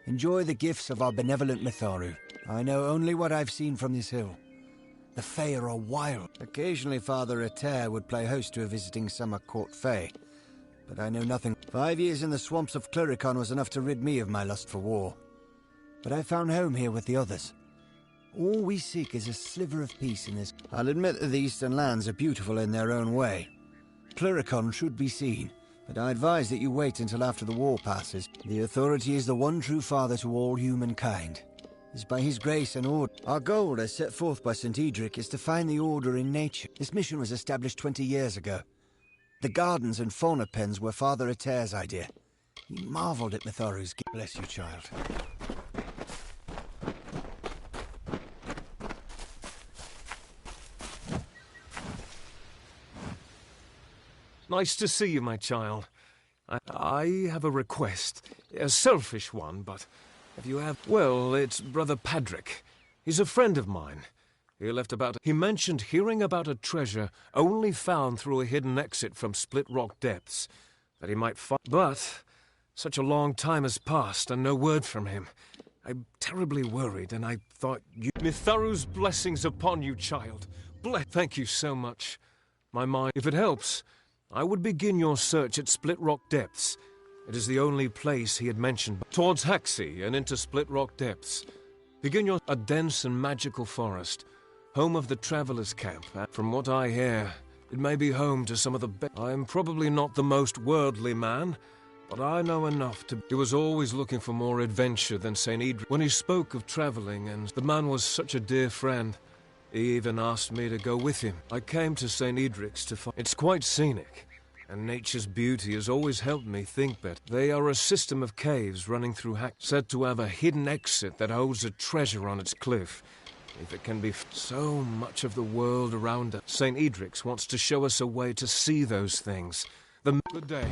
Enjoy the gifts of our benevolent Mitharu. I know only what I've seen from this hill. The Fae are wild. Occasionally Father Ater would play host to a visiting summer court Fae, but I know nothing. 5 years in the swamps of Cluricon was enough to rid me of my lust for war. But I found home here with the others. All we seek is a sliver of peace in this. I'll admit that the Eastern lands are beautiful in their own way. Cluricon should be seen, but I advise that you wait until after the war passes. The Authority is the one true father to all humankind. It's by his grace and order. Our goal, as set forth by St. Edric, is to find the order in nature. This mission was established 20 years ago. The gardens and fauna pens were Father Ater's idea. He marveled at Mitharu's gift. Bless you, child. Nice to see you, my child. I have a request. A selfish one, but if you have... Well, it's Brother Padrick. He's a friend of mine. He left about... He mentioned hearing about a treasure only found through a hidden exit from Split Rock Depths, that he might find... But such a long time has passed and no word from him. I'm terribly worried, and I thought you... Mitharu's blessings upon you, child. Thank you so much. My mind... If it helps, I would begin your search at Split Rock Depths. It is the only place he had mentioned. Towards Haxi and into Split Rock Depths. Begin your... A dense and magical forest. Home of the Traveller's Camp. From what I hear, it may be home to some of the best... I am probably not the most worldly man, but I know enough to... He was always looking for more adventure than St. Edric. When he spoke of travelling, and the man was such a dear friend, he even asked me to go with him. I came to St. Edric's to find... It's quite scenic, and nature's beauty has always helped me think better. They are a system of caves running through said to have a hidden exit that holds a treasure on its cliff. If it can be so much of the world around us. St. Edric's wants to show us a way to see those things. Good day.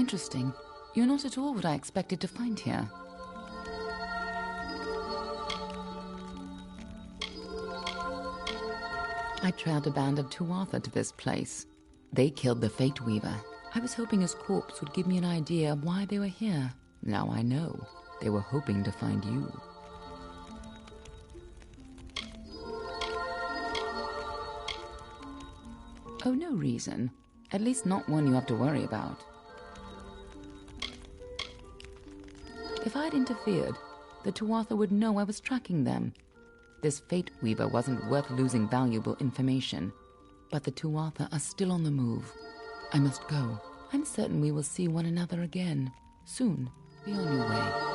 Interesting. You're not at all what I expected to find here. I trailed a band of Tuatha to this place. They killed the Fate Weaver. I was hoping his corpse would give me an idea of why they were here. Now I know. They were hoping to find you. Oh, no reason. At least not one you have to worry about. If I'd interfered, the Tuatha would know I was tracking them. This Fate Weaver wasn't worth losing valuable information. But the Tuatha are still on the move. I must go. I'm certain we will see one another again. Soon. Be on your way.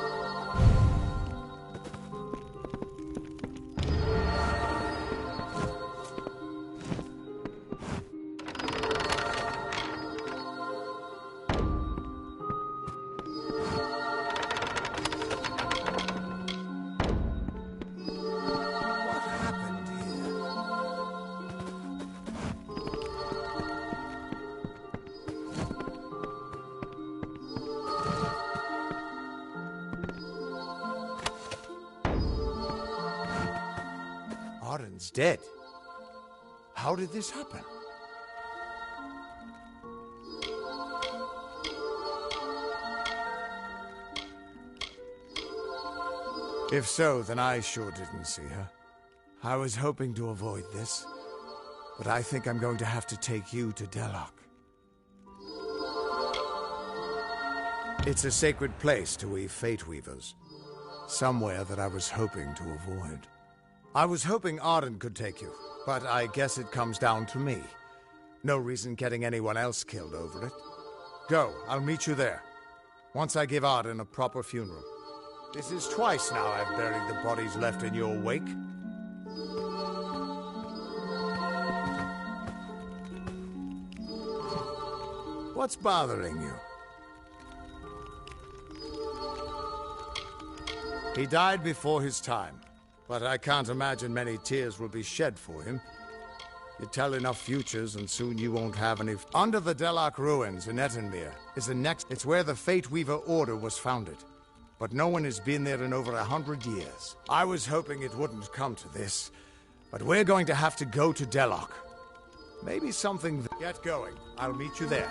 Arden's dead. How did this happen? If so, then I sure didn't see her. I was hoping to avoid this, but I think I'm going to have to take you to Delok. It's a sacred place to we Fate Weavers. Somewhere that I was hoping to avoid. I was hoping Arden could take you, but I guess it comes down to me. No reason getting anyone else killed over it. Go, I'll meet you there. Once I give Arden a proper funeral. This is twice now I've buried the bodies left in your wake. What's bothering you? He died before his time. But I can't imagine many tears will be shed for him. You tell enough futures and soon you won't have any... Under the Delok ruins in Ettenmere is the next... It's where the Fate Weaver Order was founded. But no one has been there in over 100 years. I was hoping it wouldn't come to this. But we're going to have to go to Delok. Maybe something... Get going. I'll meet you there.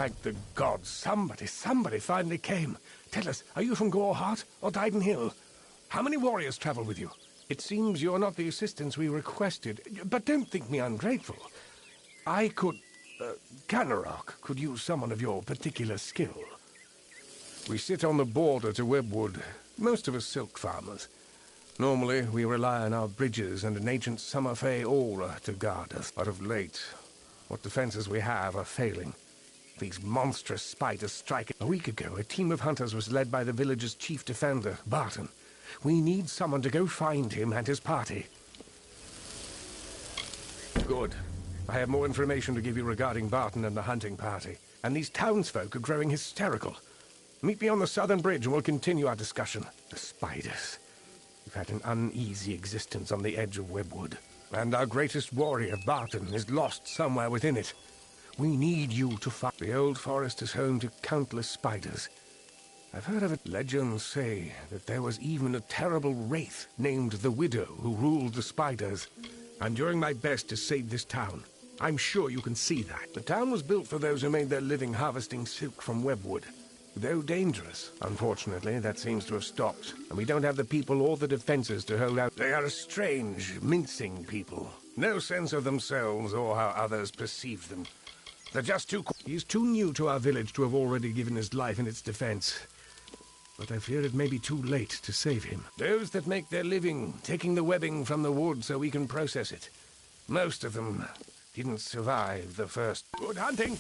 Thank the gods. Somebody finally came. Tell us, are you from Goreheart or Dyden Hill? How many warriors travel with you? It seems you're not the assistance we requested, but don't think me ungrateful. I could... Ganarok could use someone of your particular skill. We sit on the border to Webwood, most of us silk farmers. Normally, we rely on our bridges and an ancient Summerfey aura to guard us. But of late, what defenses we have are failing. These monstrous spiders strike. A week ago, a team of hunters was led by the village's chief defender, Barton. We need someone to go find him and his party. Good. I have more information to give you regarding Barton and the hunting party. And these townsfolk are growing hysterical. Meet me on the southern bridge and we'll continue our discussion. The spiders. We've had an uneasy existence on the edge of Webwood. And our greatest warrior, Barton, is lost somewhere within it. We need you to find... The old forest is home to countless spiders. I've heard of it. Legends say that there was even a terrible wraith named the Widow who ruled the spiders. I'm doing my best to save this town. I'm sure you can see that. The town was built for those who made their living harvesting silk from Webwood. Though dangerous, unfortunately, that seems to have stopped. And we don't have the people or the defenses to hold out. They are a strange, mincing people. No sense of themselves or how others perceive them. They're just too... He's too new to our village to have already given his life in its defense. But I fear it may be too late to save him. Those that make their living taking the webbing from the wood so we can process it. Most of them didn't survive the first... Good hunting!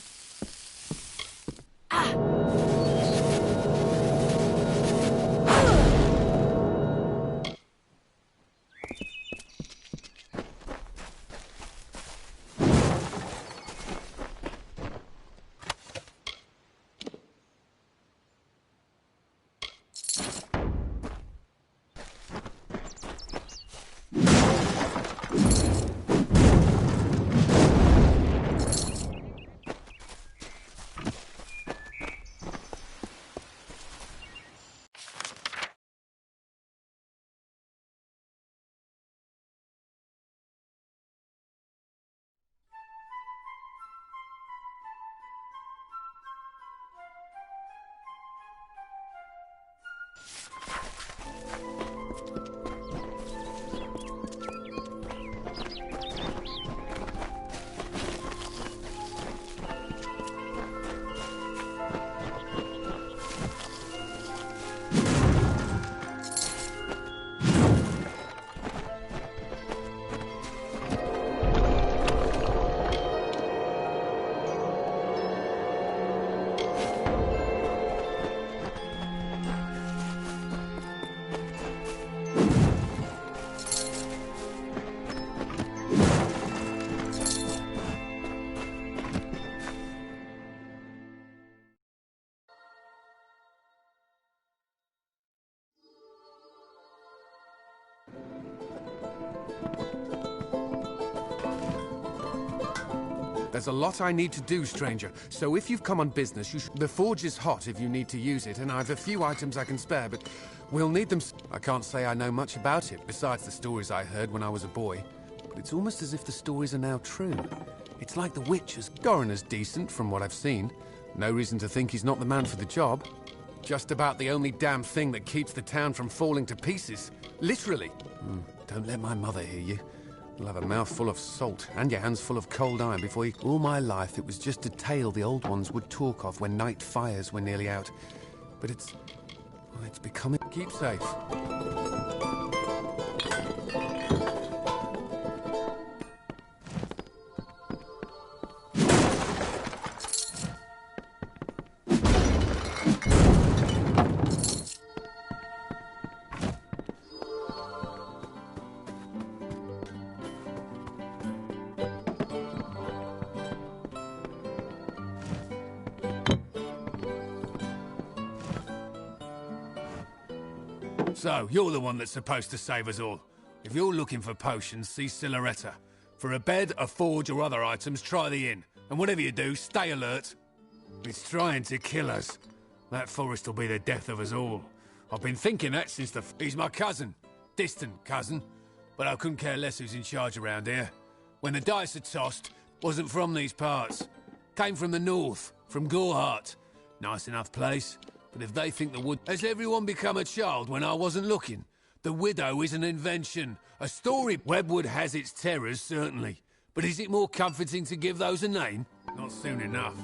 There's a lot I need to do, stranger. So if you've come on business, the forge is hot if you need to use it, and I have a few items I can spare, but we'll need them. I can't say I know much about it, besides the stories I heard when I was a boy. But it's almost as if the stories are now true. It's like the Witcher's. Coroner's decent, from what I've seen. No reason to think he's not the man for the job. Just about the only damn thing that keeps the town from falling to pieces. Literally. Don't let my mother hear you. You'll have a mouth full of salt and your hands full of cold iron before you... All my life, it was just a tale the old ones would talk of when night fires were nearly out. But it's becoming... Keep safe. So, you're the one that's supposed to save us all. If you're looking for potions, see Siloretta. For a bed, a forge, or other items, try the inn. And whatever you do, stay alert. It's trying to kill us. That forest will be the death of us all. I've been thinking that since the... He's my cousin. Distant cousin. But I couldn't care less who's in charge around here. When the dice are tossed, wasn't from these parts. Came from the north, from Gorehart. Nice enough place, but if they think the wood... Has everyone become a child when I wasn't looking? The widow is an invention. A story... Webwood has its terrors, certainly. But is it more comforting to give those a name? Not soon enough.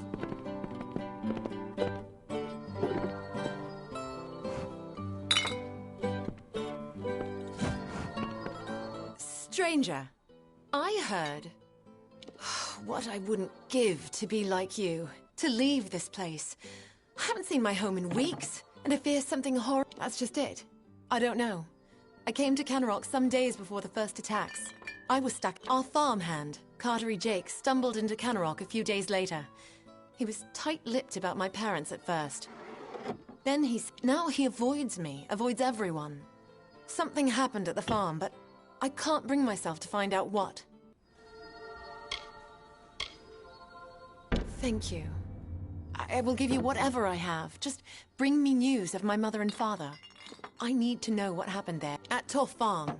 Stranger, I heard... What I wouldn't give to be like you. To leave this place. I haven't seen my home in weeks, and I fear something horrible. That's just it. I don't know. I came to Canarok some days before the first attacks. I was stuck. Our farmhand, Cartery Jake, stumbled into Canarok a few days later. He was tight-lipped about my parents at first. Then now he avoids me, avoids everyone. Something happened at the farm, but I can't bring myself to find out what. Thank you. I will give you whatever I have. Just bring me news of my mother and father. I need to know what happened there, at Toff Farm.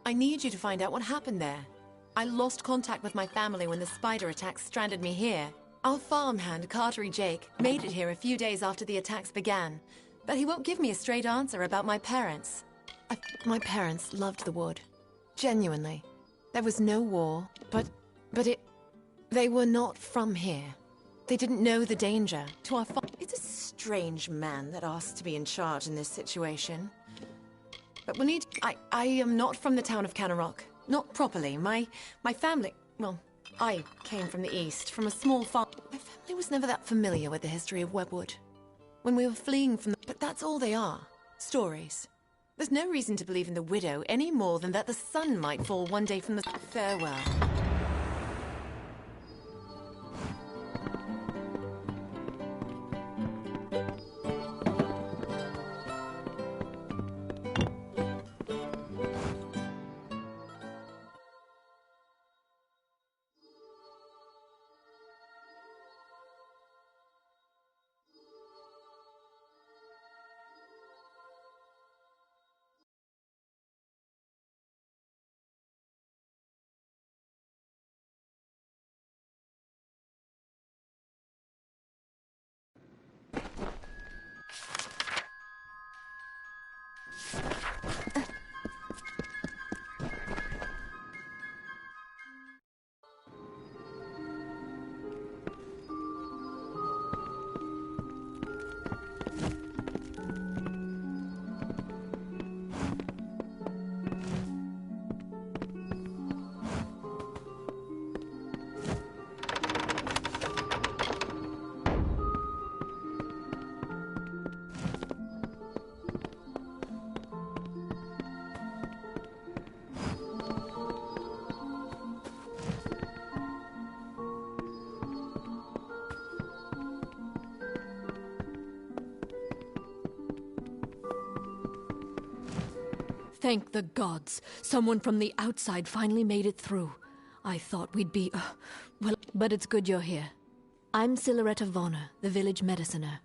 I need you to find out what happened there. I lost contact with my family when the spider attacks stranded me here. Our farmhand, Cartery Jake, made it here a few days after the attacks began. But he won't give me a straight answer about my parents. My parents loved the wood. Genuinely. There was no war, but they were not from here. They didn't know the danger to our It's a strange man that asks to be in charge in this situation. But we'll need... I am not from the town of Canarok. Not properly. My family... Well, I came from the east, from a small farm. My family was never that familiar with the history of Webwood. When we were fleeing from the... But that's all they are. Stories. There's no reason to believe in the widow any more than that the sun might fall one day from the... Farewell. Thank the gods. Someone from the outside finally made it through. I thought we'd be... well, but it's good you're here. I'm Siluretta Vonner, the village mediciner,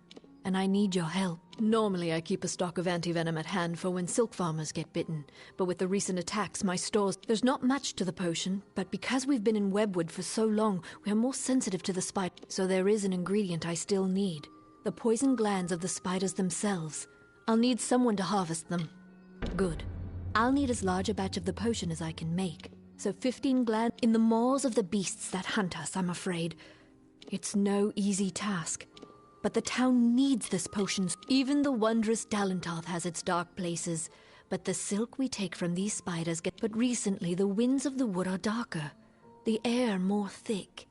and I need your help. Normally I keep a stock of anti-venom at hand for when silk farmers get bitten, but with the recent attacks, my stores... There's not much to the potion, but because we've been in Webwood for so long, we're more sensitive to the spider. So there is an ingredient I still need. The poison glands of the spiders themselves. I'll need someone to harvest them. Good. I'll need as large a batch of the potion as I can make. So 15 glands in the maws of the beasts that hunt us, I'm afraid. It's no easy task. But the town needs this potion. Even the wondrous Dalentarth has its dark places. But the silk we take from these spiders get... But recently the winds of the wood are darker. The air more thick.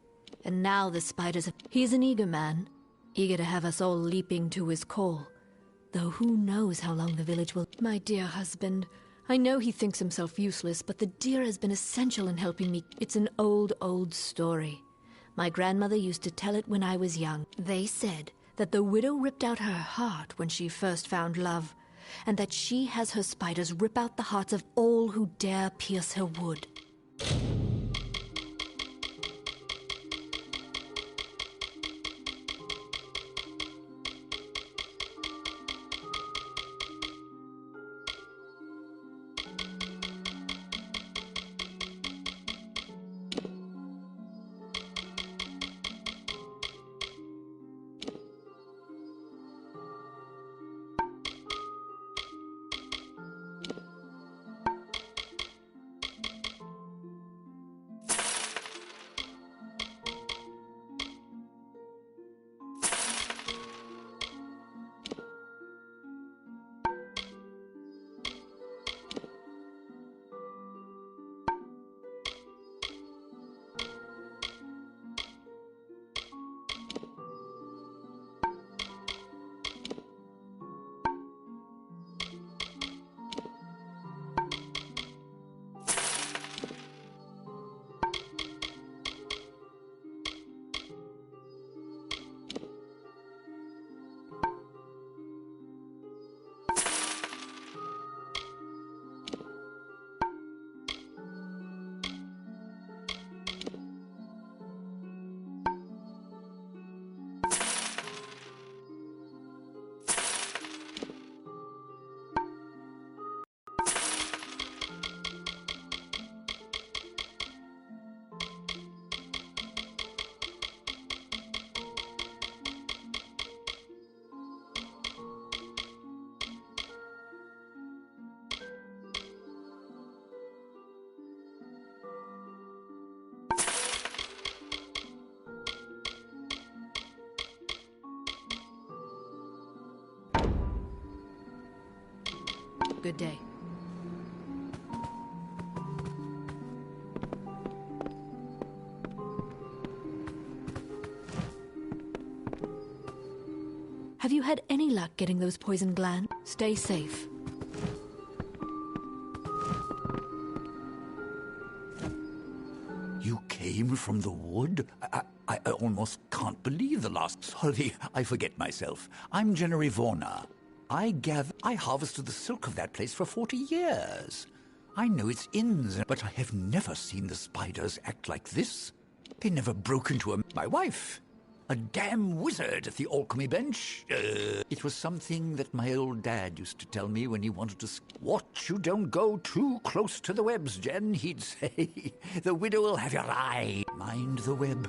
And now the spiders have... He's an eager man. Eager to have us all leaping to his call. Though who knows how long the village will... My dear husband... I know he thinks himself useless, but the deer has been essential in helping me. It's an old story. My grandmother used to tell it when I was young. They said that the widow ripped out her heart when she first found love, and that she has her spiders rip out the hearts of all who dare pierce her wood. good day. Have you had any luck getting those poison glands? Stay safe. You came from the wood? I almost can't believe the last... Sorry, I forget myself. I'm Jennery Vorna. I harvested the silk of that place for 40 years. I know its ins, but I have never seen the spiders act like this. They never broke into my wife. A damn wizard at the alchemy bench. It was something that my old dad used to tell me when he wanted to... Watch you don't go too close to the webs, Jen, he'd say. The widow will have your eye. Mind the web.